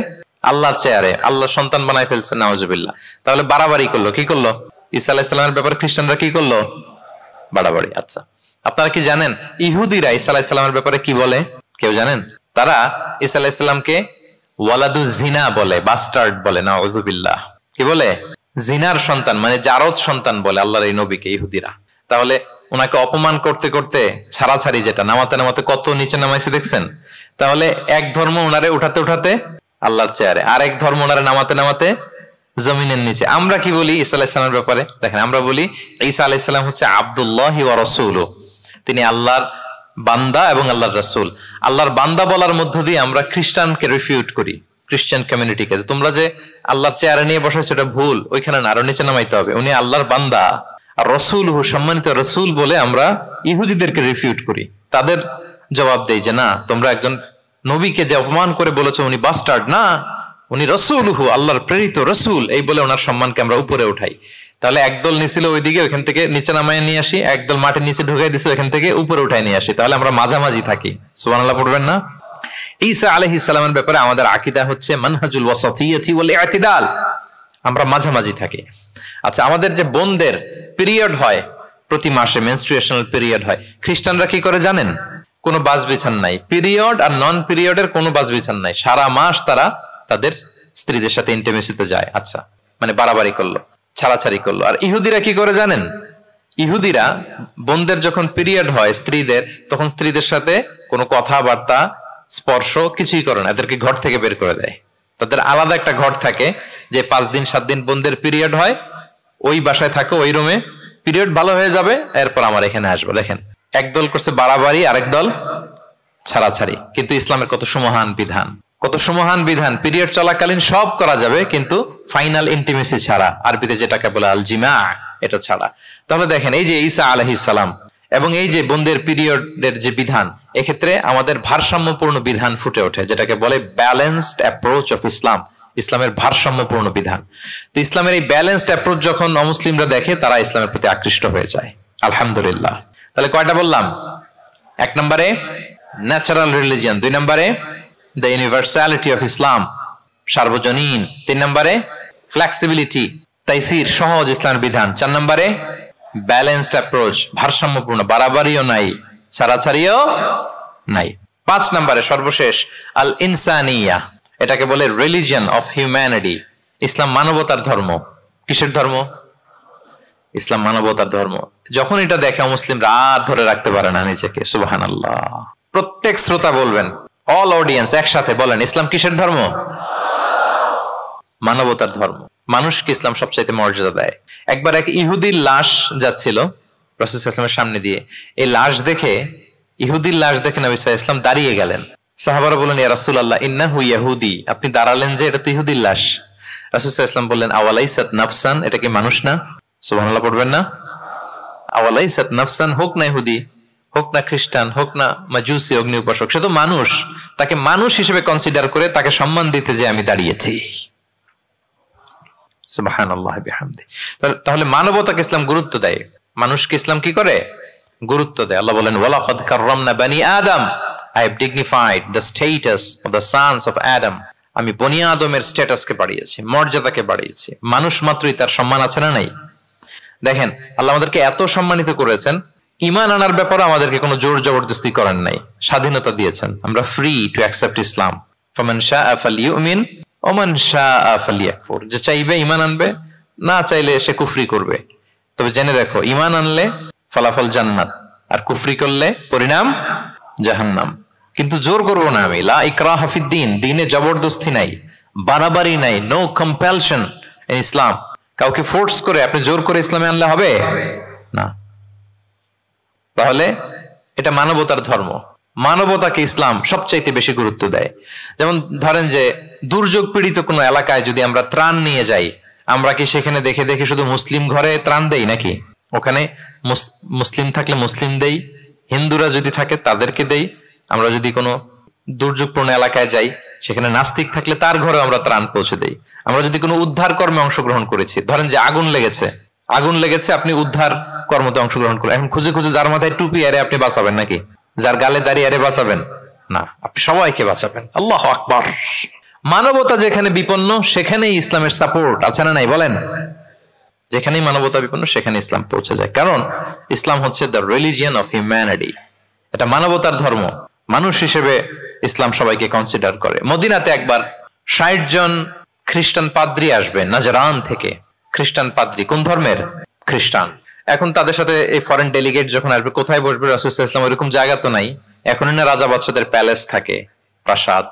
আল্লাহর চেয়ারে, আল্লাহর সন্তান বানাই ফেলছে, নাউযু বিল্লাহ। তাহলে বাড়াবাড়ি করলো, কি করলো? ঈসা আলাইহিস সালামের ব্যাপারে খ্রিস্টানরা কি করলো? বাড়াবাড়ি। আচ্ছা, আপনারা কি জানেন ইহুদিরা ঈসা আলাইহিস সালামের ব্যাপারে কি বলে? কেউ জানেন? তারা ঈসা আলাইহিস সালামকে ওয়ালাদু জিনা বলে, বাস্টার্ড বলে, নাউযু বিল্লাহ। কি বলে? জিনার সন্তান, মানে জারদ সন্তান বলে আল্লাহর এই নবীকে ইহুদিরা। তাহলে ওনাকে অপমান করতে করতে ছাড়াছাড়ি, যেটা নামাতে নামাতে কত নিচে নামাইছে দেখছেন? তাহলে এক ধর্ম ওনারে উঠাতে উঠাতে আল্লাহর চেয়ারে, আর এক ধর্ম ওনারে নামাতে নামাতে জমিনের নিচে। আমরা কি বলি ঈসা আলাইহিস সালামের ব্যাপারে? দেখেন, আমরা বলি ঈসা আলাইহিস সালাম হচ্ছে আব্দুল্লাহি ওয়া রাসূলুহু, তিনি আল্লাহর বান্দা এবং আল্লাহর রাসূল। আল্লাহর বান্দা বলার মধ্য দিয়ে আমরা খ্রিস্টানকে রিফিউট করি, খ্রিস্টান কমিউনিটিকে, তোমরা যে আল্লাহর চেয়ারে নিয়ে বসাইছো এটা ভুল, ওইখানে না, আরো নিচে নামাইতে হবে, উনি আল্লাহর বান্দা। আর রাসূলুহু, সম্মানিত রাসূল বলে আমরা ইহুদিদেরকে রিফিউট করি, তাদের জবাব দেই যে না, তোমরা একজন নবীকে যে অপমান করে বলেছো উনি বাস্টার্ড, না, উনি রাসূলুহু, আল্লাহর প্রেরিত রাসূল, এই বলে ওনার সম্মানকে আমরা উপরে উঠাই। তাহলে একদল নিছিল ওইদিকে, ওইখান থেকে নিচে নামায় নিয়ে আসি, একদল মাটির নিচে ঢুকাই দিছে, ওইখান থেকে উপরে উঠাই নিয়ে আসি, তাহলে আমরা মাঝামাঝি থাকি। সুবহানাল্লাহ পড়বেন না? ঈসা আলাইহিস সালামের ব্যাপারে আমাদের আকীদা হচ্ছে মানহাজুল ওয়াসাতিয়্যাতি ওয়াল ইতিদাল, আমরা মাঝামাঝি থাকি। আচ্ছা, আমাদের যে বোনদের পিরিয়ড হয় প্রতি মাসে, মেনস্ট্রুয়েশনাল পিরিয়ড হয়, খ্রিস্টানরা কি করে জানেন? কোনো বাজ বিছান নাই, পিরিয়ড আর নন পিরিয়ডের কোনো বাজ বিছান নাই, সারা মাস তারা তাদের স্ত্রীদের সাথে ইন্টিমেসিতে যায়। আচ্ছা, মানে বাড়াবাড়ি করলো, ছাড়াছাড়ি করলো। আর ইহুদিরা কি করে জানেন? ইহুদিরা বোনদের যখন পিরিয়ড হয় স্ত্রীদের, তখন স্ত্রীদের সাথে কোনো কথাবার্তা, স্পর্শ কিছুই করে না, এদেরকে ঘর থেকে বের করে দেয়। তাদের আলাদা একটা ঘর থাকে, যে 5 দিন 7 দিন বোনদের পিরিয়ড হয়, ওই বাসায় থাকো, ওই রুমে, পিরিয়ড ভালো হয়ে যাবে, এরপর আমার এখানে আসবো। দেখেন, একদল করছে বাড়াবাড়ি, আরেক দল ছাড়াছাড়ি। কিন্তু ইসলামের কত সুমহান বিধান, কত সুমহান বিধান! পিরিয়ড চলাকালীন সব করা যাবে, কিন্তু ফাইনাল ইন্টিমেসি ছাড়া, আরবিতে যেটাকে বলে আল জিমা, এটা ছাড়া। তাহলে দেখেন, এই যে ঈসা আলাইহিস সালাম এবং এই যে বোনদের পিরিয়ডের যে বিধান, এক্ষেত্রে আমাদের ভারসাম্যপূর্ণ বিধান ফুটে ওঠে, যেটাকে বলে ব্যালেন্সড অ্যাপ্রোচ অফ ইসলাম, ইসলামের ভারসাম্যপূর্ণ বিধান। তো ইসলামের এই ব্যালেন্সড অ্যাপ্রোচ যখন অমুসলিমরা দেখে, তারা ইসলামের প্রতি আকৃষ্ট হয়ে যায়। আলহামদুলিল্লাহ। তাহলে কয়টা বললাম? 1 নম্বরে ন্যাচারাল রিলিজিয়ন, 2 নম্বরে দ্য ইউনিভার্সালিটি অফ ইসলাম, সার্বজনীন, 3 নম্বরে ফ্লেক্সিবিলিটি, তাইসির, সহজ ইসলামের বিধান, 4 নম্বরে ব্যালেন্সড অ্যাপ্রোচ, ভারসাম্যপূর্ণ, বাড়াবাড়িও নাই, ছাড়াছাড়িও নাই। 5 নম্বরে সর্বশেষ আল ইনসানিয়া, এটাকে বলে রিলিজিয়ন অফ হিউম্যানিটি, ইসলাম মানবতার ধর্ম। কিসের ধর্ম? ইসলাম মানবতার ধর্ম। যখন এটা দেখে মুসলিম রাত ধরে রাখতে পারে না নিজেকে। সুবহানাল্লাহ। প্রত্যেক শ্রোতা বলবেন, অল অডিয়েন্স একসাথে বলেন, ইসলাম কিসের ধর্ম? মানবতার ধর্ম। মানুষকে ইসলাম সবচাইতে মর্যাদা দেয়। একবার এক ইহুদির লাশ যাচ্ছিল রাসূল সাল্লাল্লাহু আলাইহি ওয়াসাল্লামের সামনে দিয়ে, এই লাশ দেখে, ইহুদির লাশ দেখে নবী সাল্লাল্লাহু আলাইহি ওয়াসাল্লাম দাঁড়িয়ে গেলেন। সাহাবারা বললেন, ইয়া রাসূলুল্লাহ ইন্নাহু ইয়াহুদি, আপনি দাঁড়ালেন যে, এটা তো ইহুদির লাশ। রাসূল সাল্লাল্লাহু আলাইহি ওয়াসাল্লাম বললেন, আওয়ালাইসাত নাফসান, এটা কি মানুষ না? সুবহানাল্লাহ পড়বেন না? আওয়ালাইসাত নাফসান, হোক না ইহুদি, হোক না খ্রিস্টান, হোক না মাজুসি, অগ্নি উপাসক, সে তো মানুষ, তাকে মানুষ হিসেবে কনসিডার করে তাকে সম্মান দিতে যে আমি দাঁড়িয়েছি। সুবহানাল্লাহ বিহামদি। তাহলে মানবতাকে ইসলাম গুরুত্ব দেয়, মানুষকে ইসলাম কি করে? গুরুত্ব দেয়। আল্লাহ বলেন, ওয়ালাকাদ কাররামনা বানি আদম, I have dignified the status of the sons of Adam, আমি বনি আদমের স্ট্যাটাসকে বাড়িয়েছি, মর্যাদাকে বাড়িয়েছি। মানুষ মাত্রই তার সম্মান আছে না নাই? দেখেন, আল্লাহ আমাদেরকে এত সম্মানিত করেছেন, ঈমান আনার ব্যাপারে আমাদেরকে কোনো জোর জবরদস্তি করেন নাই, স্বাধীনতা দিয়েছেন। আমরা ফ্রি টু অ্যাকসেপ্ট ইসলাম। ফামান শাআ ফালইউমিন ওয়া মান শাআ ফালইয়াকফুর, যে চাইবে ঈমান আনবে, না চাইলে সে কুফরি করবে। তবে জেনে রাখো, ঈমান আনলে ফলাফল জান্নাত, আর কুফরি করলে পরিণাম জাহান্নাম। কিন্তু জোর করবো না আমি, লা ইকরাহা ফিদ্দীন, দ্বীনে জবরদস্তি নাই, বাড়াবাড়ি নাই, নো কম্পালশন ইন ইসলাম। কাউকে ফোর্স করে আপনি জোর করে ইসলামে আনলে হবে না। তাহলে এটা মানবতার ধর্ম। মানবতাকে ইসলাম সবচাইতে বেশি গুরুত্ব দেয়। যেমন ধরেন যে দুর্যোগ পীড়িত কোনো এলাকায় যদি আমরা ত্রাণ নিয়ে যাই, আমরা কি সেখানে দেখে দেখে শুধু মুসলিম ঘরে ত্রাণ দেই নাকি? ওখানে মুসলিম থাকলে মুসলিম দেই, হিন্দুরা যদি থাকে তাদেরকে দেই। আমরা যদি কোনো দুর্যোগপূর্ণ এলাকায় যাই, সেখানে নাস্তিক থাকলে তার ঘরে আমরা ত্রাণ পৌঁছে দেই। আমরা যদি কোনো উদ্ধার কর্মে অংশগ্রহণ করেছি, ধরেন যে আগুন লেগেছে, আপনি উদ্ধার কর্মতে অংশগ্রহণ করেন, এখন খুঁজে খুঁজে যার মাথায় টুপি আরে আপনি বাঁচাবেন নাকি? যার গালে দাঁড়িয়ে আরে বাঁচাবেন না, আপনি সবাইকে বাঁচাবেন। আল্লাহু আকবার। মানবতা যেখানে বিপন্ন সেখানেই ইসলামের সাপোর্ট আছে না নাই বলেন? যেখানেই মানবতা বিপন্ন সেখানে ইসলাম পৌঁছে যায়, কারণ ইসলাম হচ্ছে দ্য রিলিজিয়ন অফ হিউম্যানিটি। এটা মানবতার ধর্ম। মানুষ হিসেবে ইসলাম সবাইকে কনসিডার করে। মদিনাতে একবার ৬০ জন খ্রিস্টান পাদ্রী আসবে নাজরান থেকে। খ্রিস্টান পাদ্রী কোন ধর্মের? খ্রিস্টান। এখন তাদের সাথে এই ফরেন ডেলিগেট যখন আসবে, কোথায় বসবে? রাসূল সাল্লাল্লাহু আলাইহি ওয়াসাল্লাম ওইরকম জায়গা তো নাই। এখন না রাজা বাদশাদের প্যালেস থাকে, প্রাসাদ,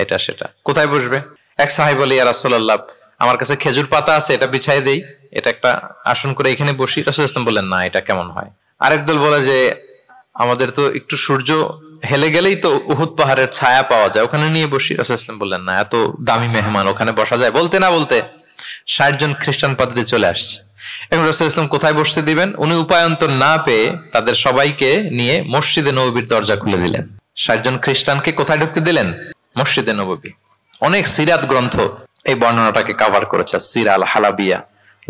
এটা সেটা, কোথায় বসবে? এক সাহাবী বলে, ইয়া রাসূলুল্লাহ, আমার কাছে খেজুর পাতা আছে, এটা বিছাই দেই, এটা একটা আসন করে এখানে বসি। রাসূল সাল্লাল্লাহু আলাইহি ওয়াসাল্লাম বললেন, না, এটা কেমন হয়? আরেক দল বলে যে আমাদের তো একটু সূর্য হেলে গেলেই তো উহুদ পাহাড়ের ছায়া পাওয়া যায়, ওখানে নিয়ে বসি। রাসূল সাল্লাল্লাহু আলাইহি ওয়াসাল্লাম বললেন, না, এত দামি মেহমান, ওখানে বসা যায়? বলতে না বলতে ৬০ জন খ্রিস্টান পাদ্রী চলে আসছে। এখন রাসূল সাল্লাল্লাহু আলাইহি ওয়াসাল্লাম কোথায় বসতে দিবেন? উনি উপায়ন্তর না পেয়ে তাদের সবাইকে নিয়ে মসজিদে নববীর দরজা খুলে দিলেন। ৬০ জন খ্রিস্টানকে কোথায় ঢুকতে দিলেন? মসজিদে নববী। অনেক সিরাত গ্রন্থ এই বর্ণনাটাকে কভার করেছে। সিরা আল হালাবিয়া,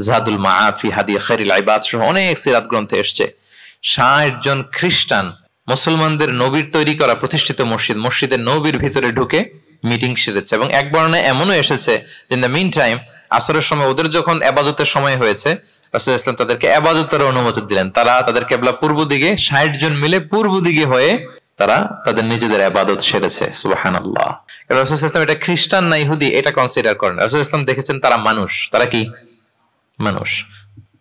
জাদুল মাআদ ফি হাদি খায়রিল ইবাদ সহ অনেক সিরাত গ্রন্থে এসেছে ৬০ জন খ্রিস্টান মুসলমানদের নবীর তৈরি করা প্রতিষ্ঠিত মসজিদের নবীর ভিতরে ঢুকে মিটিং সেরেছে। এবং এক বর্ণনায় এমনও এসেছে যে ইন দ্য মিন টাইম আসরের সময় ওদের যখন ইবাদতের সময় হয়েছে, রাসূল সাল্লাল্লাহু আলাইহি ওয়াসাল্লাম তাদেরকে ইবাদতের অনুমতি দিলেন। তারা তাদের কিবলা পূর্ব দিকে, ৬০ জন মিলে পূর্ব দিকে হয়ে তারা তাদের নিজেদের ইবাদত সেরেছে। সুবহানাল্লাহ। রাসূল সাল্লাল্লাহু আলাইহি ওয়াসাল্লাম এটা খ্রিস্টান না ইহুদি এটা কনসিডার করেন। রাসূল সাল্লাল্লাহু আলাইহি ওয়াসাল্লাম দেখেছেন তারা মানুষ। তারা কি মানুষ?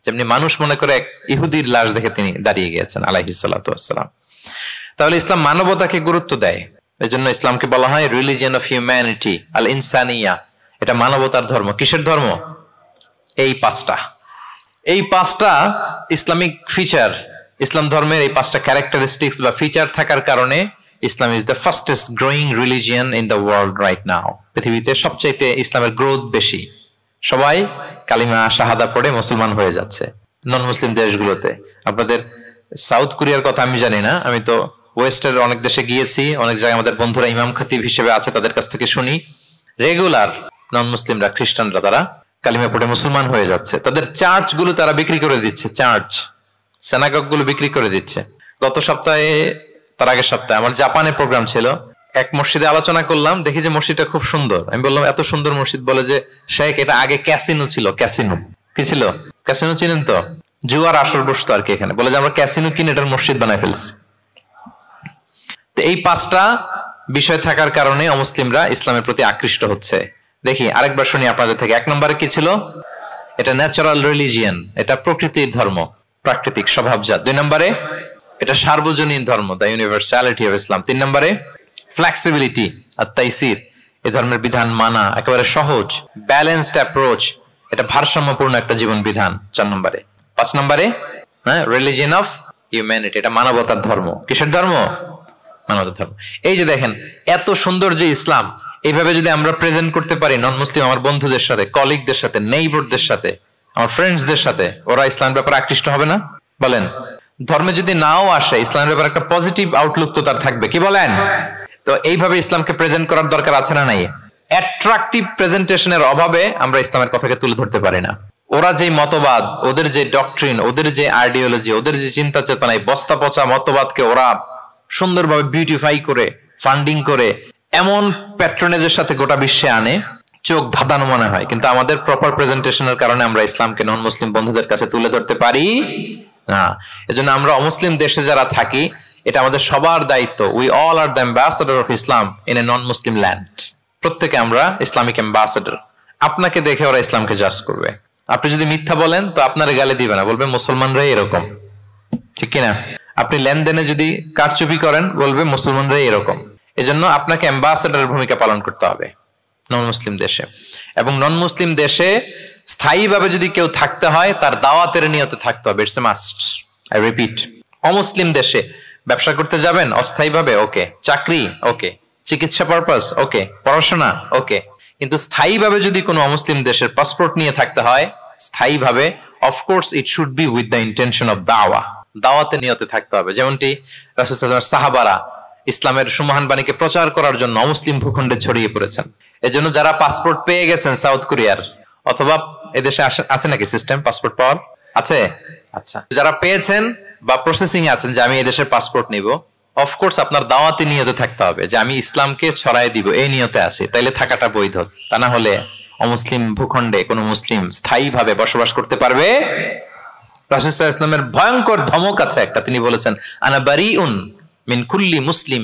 যেমনি মানুষ মনে করে এক ইহুদির লাশ দেখে তিনি দাঁড়িয়ে গিয়েছেন আলাইহিস সালাতু ওয়াসসালাম। তাহলে ইসলাম মানবতাকে গুরুত্ব দেয়। এই জন্য ইসলামকে বলা হয় রিলিজিয়ন অফ হিউম্যানিটি, আল ইনসানিয়া। এটা মানবতার ধর্ম। কিসের ধর্ম? এই পাঁচটা ইসলামিক ফিচার, ইসলাম ধর্মের এই 5টা ক্যারেক্টারিস্টিক্স বা ফিচার থাকার কারণে Islam is the fastest growing religion in the world right now. পৃথিবীতে সবচাইতে ইসলামের গ্রোথ বেশি। সবাই কালিমা শাহাদা পড়ে মুসলমান হয়ে যাচ্ছে নন মুসলিম দেশগুলোতে। আপনাদের সাউথ কোরিয়ার কথা আমি জানি না, আমি তো ওয়েস্টের অনেক দেশে গিয়েছি, অনেক জায়গায় আমাদের বন্ধুরা ইমাম খতিব হিসেবে আছে, তাদের কাছ থেকে শুনি রেগুলার নন মুসলিমরা, খ্রিস্টানরা তারা কালিমা পড়ে মুসলমান হয়ে যাচ্ছে। তাদের চার্চ গুলো তারা বিক্রি করে দিচ্ছে, চার্চ সেনাগগ গুলো বিক্রি করে দিচ্ছে। গত সপ্তাহে, তার আগের সপ্তাহে আমার জাপানে প্রোগ্রাম ছিল, এক মসজিদে আলোচনা করলাম, দেখি যে মসজিদটা খুব সুন্দর। আমি বললাম এত সুন্দর মসজিদ? বলে যে শেখ এটা আগে ক্যাসিনো ছিল। ক্যাসিনো কি ছিল? ক্যাসিনো চিনেন তো? জুয়ার আসর বসতো আর কি এখানে। বলে যে আমরা ক্যাসিনো কিনে এটার মসজিদ বানায় ফেলছি। তো এই 5টা বিষয় থাকার কারণে অমুসলিমরা ইসলামের প্রতি আকৃষ্ট হচ্ছে। দেখি আরেকবার শুনি আপনাদের থেকে। 1 নম্বরে কি ছিল? এটা ন্যাচারাল রিলিজিয়ন, এটা প্রকৃতির ধর্ম, প্রাকৃতিক স্বভাবজাত। 2 নম্বরে এটা সার্বজনীন ধর্ম, দ্য ইউনিভার্সালিটি অফ ইসলাম। 3 নম্বরে ফ্লেক্সিবিলিটি আর তাইসির, এই ধর্মের বিধান মানা একেবারে সহজ, ব্যালেন্সড অ্যাপ্রোচ, এটা ভারসাম্যপূর্ণ একটা জীবন বিধান। 4 নম্বরে। 5 নম্বরে রিলিজিয়ন অফ হিউম্যানিটি, এটা মানবতার ধর্ম। কিসের ধর্ম? মানবতার ধর্ম। এই যে দেখেন এত সুন্দর যে ইসলাম, এইভাবে যদি আমরা প্রেজেন্ট করতে পারি নন মুসলিম আমার বন্ধুদের সাথে, কলিগদের সাথে, নেইবরদের সাথে, আমার ফ্রেন্ডসদের সাথে, ওরা ইসলামের ব্যাপারে আকৃষ্ট হবে না? বলেন। ধর্মে যদি নাও আসে, ইসলামের ব্যাপারে একটা পজিটিভ আউটলুক তো তার থাকবে, কি বলেন? তো এইভাবে ইসলামকে প্রেজেন্ট করার দরকার আছে না নাই? অ্যাট্রাকটিভ প্রেজেন্টেশনের অভাবে আমরা ইসলামের কথাকে তুলে ধরতে পারি না। ওরা যে মতবাদ, ওদের যে ডক্ট্রিন, ওদের যে আইডিওলজি, ওদের যে চিন্তা চেতনা, এই বস্তা পচা মতবাদকে ওরা সুন্দরভাবে বিউটিফাই করে, ফান্ডিং করে, এমন প্যাট্রনেজের সাথে গোটা বিশ্বে আনে, চোখ ধাঁধানো মনে হয়। কিন্তু আমাদের প্রপার প্রেজেন্টেশনের কারণে আমরা ইসলামকে নন মুসলিম বন্ধুদের কাছে তুলে ধরতে পারি না। এজন্য আমরা অমুসলিম দেশে যারা থাকি, এটা আমাদের সবার দায়িত্ব। We all are the ambassador of Islam in a non Muslim land. প্রত্যেকে আমরা ইসলামিক অ্যাম্বাসেডর। আপনাকে দেখে ওরা ইসলামকে জাজ করবে। আপনি যদি মিথ্যা বলেন তো আপনার গালে দিবে না, বলবে মুসলমানরাই এরকম, ঠিক কিনা? আপনি লেনদেনে যদি কারচুপি করেন, বলবে মুসলমানরাই এরকম। এজন্য আপনাকে অ্যাম্বাসেডরের ভূমিকা পালন করতে হবে নন মুসলিম দেশে। এবং নন মুসলিম দেশে স্থায়ীভাবে যদি কেউ থাকতে হয়, তার দাওয়াতের নিয়তে থাকতে হবে। It's a must, I repeat. অমুসলিম দেশে ব্যবসা করতে যাবেন অস্থায়ীভাবে, ওকে। চাকরি, ওকে। চিকিৎসা পারপাস, ওকে। পড়াশোনা, ওকে। কিন্তু স্থায়ীভাবে যদি কোনো অমুসলিম দেশের পাসপোর্ট নিয়ে থাকতে হয়, স্থায়ীভাবে, of course it should be with the intention of দাওয়া, দাওয়াতে নিয়তে থাকতে হবে। যেমনটি রাসূল সাল্লাল্লাহু আলাইহি ওয়াসাল্লামের সাহাবারা ইসলামের সুমহান বাণীকে প্রচার করার জন্য অমুসলিম ভূখণ্ডে ছড়িয়ে পড়েছেন। এজন্য যারা পাসপোর্ট পেয়ে গেছেন সাউথ কোরিয়ার, অথবা এদেশে আছে নাকি সিস্টেম পাসপোর্ট পাওয়ার, আছে? আচ্ছা, যারা পেয়েছেন বা প্রসেসিং এ আছেন যে আমি এদেশের পাসপোর্ট নিব, অফকোর্স আপনার দাওয়াতি নিয়তে থাকতে হবে যে আমি ইসলামকে ছড়াই দিব, এই নিয়তে আছি, তাইলে থাকাটা বৈধ। তা না হলে অমুসলিম ভূখণ্ডে কোনো মুসলিম স্থায়ীভাবে বসবাস করতে পারবে? রাসূল সাল্লাল্লাহু আলাইহি ওয়াসাল্লামের ভয়ঙ্কর ধমক আছে একটা, তিনি বলেছেন আনা বারিউন মিন কুল্লি মুসলিম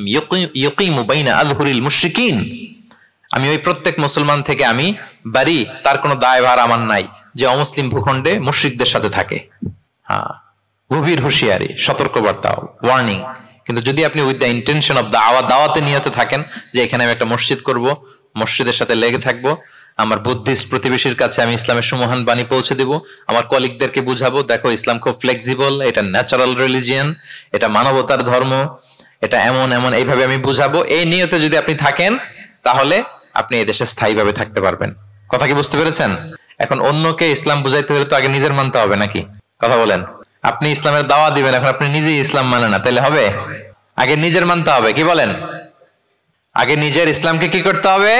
ইয়ুকিমু বাইনা আযহুরিল মুশরিকিন, আমি ওই প্রত্যেক মুসলমান থেকে আমি বারি, তার কোনো দায়ভার আমার নাই যে অমুসলিম ভূখণ্ডে মুশরিকদের সাথে থাকে। হ্যাঁ, গভীর হুঁশিয়ারি, সতর্কবার্তা, ওয়ার্নিং। কিন্তু যদি আপনি উইথ দ্য ইন্টেনশন অফ দাওয়াতে নিয়তে থাকেন যে এখানে আমি একটা মসজিদ করব, মসজিদের সাথে লেগে থাকবো, আমার বুদ্ধিস্ট প্রতিবেশীর কাছে আমি ইসলামের সুমহান বাণী পৌঁছে দেব, আমার কলিগদেরকে বুঝাবো দেখো ইসলাম খুব ফ্লেক্সিবল, এটা ন্যাচারাল রিলিজিয়ান, এটা মানবতার ধর্ম, এটা এমন এমন, এইভাবে আমি বুঝাবো, এই নিয়তে যদি আপনি থাকেন তাহলে আপনি এই দেশে স্থায়ীভাবে থাকতে পারবেন। কথা কি বুঝতে পেরেছেন? এখন অন্যকে ইসলাম বুঝাইতে হলে তো আগে নিজের মানতে হবে নাকি? কথা বলেন। আপনি ইসলামের দাওয়া দিবেন, এখন আপনি নিজেই ইসলাম মানে না, তাহলে হবে? আগে নিজের মানতে হবে, কি বলেন? আগে নিজের ইসলামকে কি করতে হবে?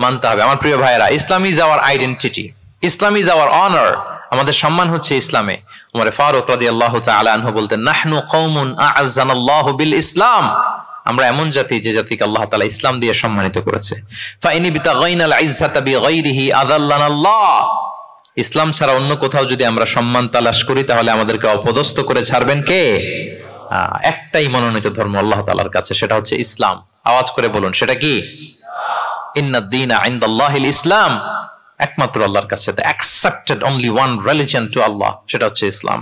মানতে হবে। আমার প্রিয় ভাইয়েরা, Islam is our identity, Islam is our honour, আমাদের সম্মান হচ্ছে ইসলামে। উমর ফারুক রাদিয়াল্লাহু তাআলা আনহু বলতেন নাহনু কওমুন আ'আজ্জানাল্লাহু বিল ইসলাম, আমরা এমন জাতি যে জাতিকে আল্লাহ তাআলা ইসলাম দিয়ে সম্মানিত করেছে। ফাইনি বিতাগাইনাল ইজ্জাতা বিগাইরিহি আযাল্লানাল্লাহ, ইসলাম ছাড়া অন্য কোথাও যদি আমরা সম্মান তালাশ করি তাহলে আমাদেরকে অপদস্থ করে ছাড়বেন কে? একটাই মনোনীত ধর্ম আল্লাহ তাআলার কাছে, সেটা হচ্ছে ইসলাম। আওয়াজ করে বলুন, সেটা কি? ইন্নাদ দীনা ইনদাল্লাহিল ইসলাম, একমাত্র আল্লাহর কাছে the accepted only one religion to Allah, সেটা হচ্ছে ইসলাম।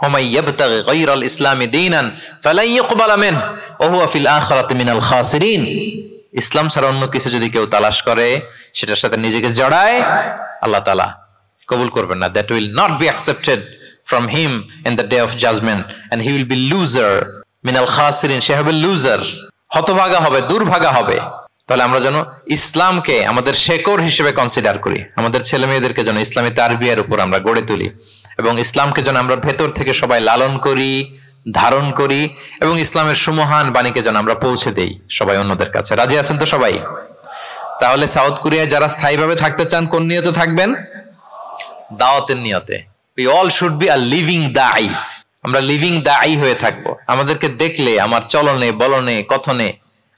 ওমাই ইয়াবতাগি গায়রাল ইসলামি দীনান ফালান ইউকবালা মিনহু ওয়া হুয়া ফিল আখিরাতি মিনাল খাসিরিন, ইসলাম ছাড়া অন্য কিছু যদি কেউ তালাশ করে, সেটার সাথে নিজেকে জড়ায়, আল্লাহ তাআলা কবুল করবেন না। That will not be accepted from him in the day of judgment and he will be loser minal khasirin, সে হবে লুজার, হতভাগা হবে, দুর্ভাগা হবে। তাহলে আমরা যেন ইসলামকে আমাদের শেকড় হিসেবে কনসিডার করি, আমাদের ছেলে মেয়েদেরকে যেন ইসলামী তারবিয়ার উপর আমরা গড়ে তুলি, এবং ইসলামকে যেন আমরা ভেতর থেকে সবাই লালন করি, ধারণ করি, এবং ইসলামের সুমহান বাণীকে যেন আমরা পৌঁছে দেই সবাই অন্যদের কাছে। রাজি আছেন তো সবাই? তাহলে সাউথ কোরিয়ায় যারা স্থায়ীভাবে থাকতে চান কোন নিয়তে থাকবেন? দাওয়াতের নিয়তে। We all should be a living da'i, আমরা লিভিং দাঈ হয়ে থাকবো। আমাদেরকে দেখলে, আমার চলনে বলনে কথনে,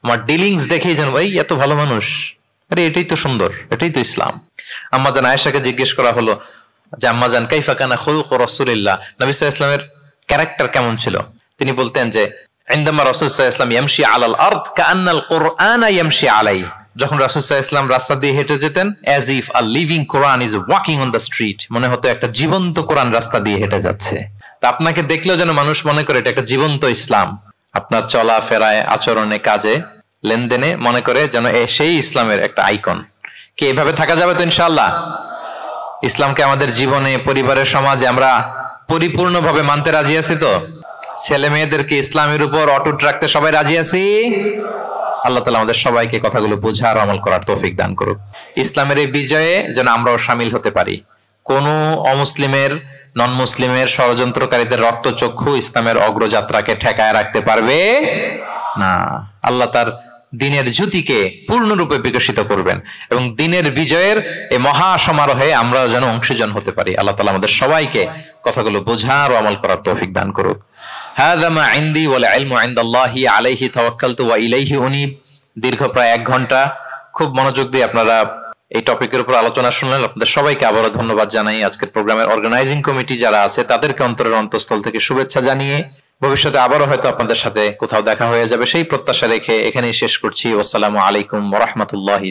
আমার ডিলিংস দেখেই যেন এই এত ভালো মানুষ, আরে এটাই তো সুন্দর, এটাই তো ইসলাম। আম্মাজান আয়েশাকে জিজ্ঞেস করা হলো যে আম্মাজান কাইফা কানা খুলুক রাসূলিল্লাহ, নবী সাল্লাল্লাহু আলাইহি ওয়াসাল্লামের ক্যারেক্টার কেমন ছিল? তিনি বলতেন যে ইনদামা রাসূল সাল্লাল্লাহু আলাইহি ওয়াসাল্লাম ইয়ামশি আলাল আরদ কাআন্নাল কুরআনা ইয়ামশি আলাইহি, যখন রাসূল সাল্লাল্লাহু আলাইহি ওয়াসাল্লাম রাস্তা দিয়ে হেঁটে যেতেন, as if a living Quran is walking on the street, মনে হতো একটা জীবন্ত কোরআন রাস্তা দিয়ে হেঁটে যাচ্ছে। তা আপনাকে দেখলেও যেন মানুষ মনে করে এটা একটা জীবন্ত ইসলাম, আপনার চলা ফেরায়, আচরণে, কাজে, লেনদেনে মনে করে যেন সেই ইসলামের একটা আইকন। কি এভাবে থাকা যাবে তো ইনশাআল্লাহ? ইসলামকে আমাদের জীবনে, পরিবারের, সমাজে আমরা পরিপূর্ণভাবে মানতে রাজি আছি তো? ছেলে মেয়েদেরকে ইসলামের উপর অটুট রাখতে সবাই রাজি আছি? আল্লাহ তাআলা আমাদের সবাইকে কথাগুলো বোঝার, আমল করার তৌফিক দান করুক। ইসলামের এই বিজয়ে যেন আমরাও শামিল হতে পারি। কোন অমুসলিমের, নন মুসলিমের, ষড়যন্ত্রকারীদের রক্তচক্ষু ইসলামের অগ্রযাত্রাকে ঠেকায় রাখতে পারবে না। আল্লাহ তার দিনের জ্যোতিকে পূর্ণরূপে বিকশিত করবেন এবং দিনের বিজয়ের এই মহা সমারোহে আমরা যেন অংশীজন হতে পারি। আল্লাহ তাআলা আমাদের সবাইকে কথাগুলো বোঝার ও আমল করার তৌফিক দান করুক। হাযা মা ইনদি ওয়াল ইলমু ইনদাল্লাহি আলাইহি তাওয়াক্কালতু ওয়া ইলাইহি উনীব। দীর্ঘ প্রায় 1 ঘন্টা খুব মনোযোগ দিয়ে আপনারা এই টপিকের উপর আলোচনা শুনলেন। আপনাদের সবাইকে আবারও ধন্যবাদ জানাই। আজকের প্রোগ্রামের অর্গানাইজিং কমিটি যারা আছে তাদেরকে অন্তরের অন্তঃস্থল থেকে শুভেচ্ছা জানিয়ে ভবিষ্যতে আবারও হয়তো আপনাদের সাথে কোথাও দেখা হয়ে যাবে সেই প্রত্যাশা রেখে এখানেই শেষ করছি। আসসালামু আলাইকুম ওয়া রাহমাতুল্লাহি।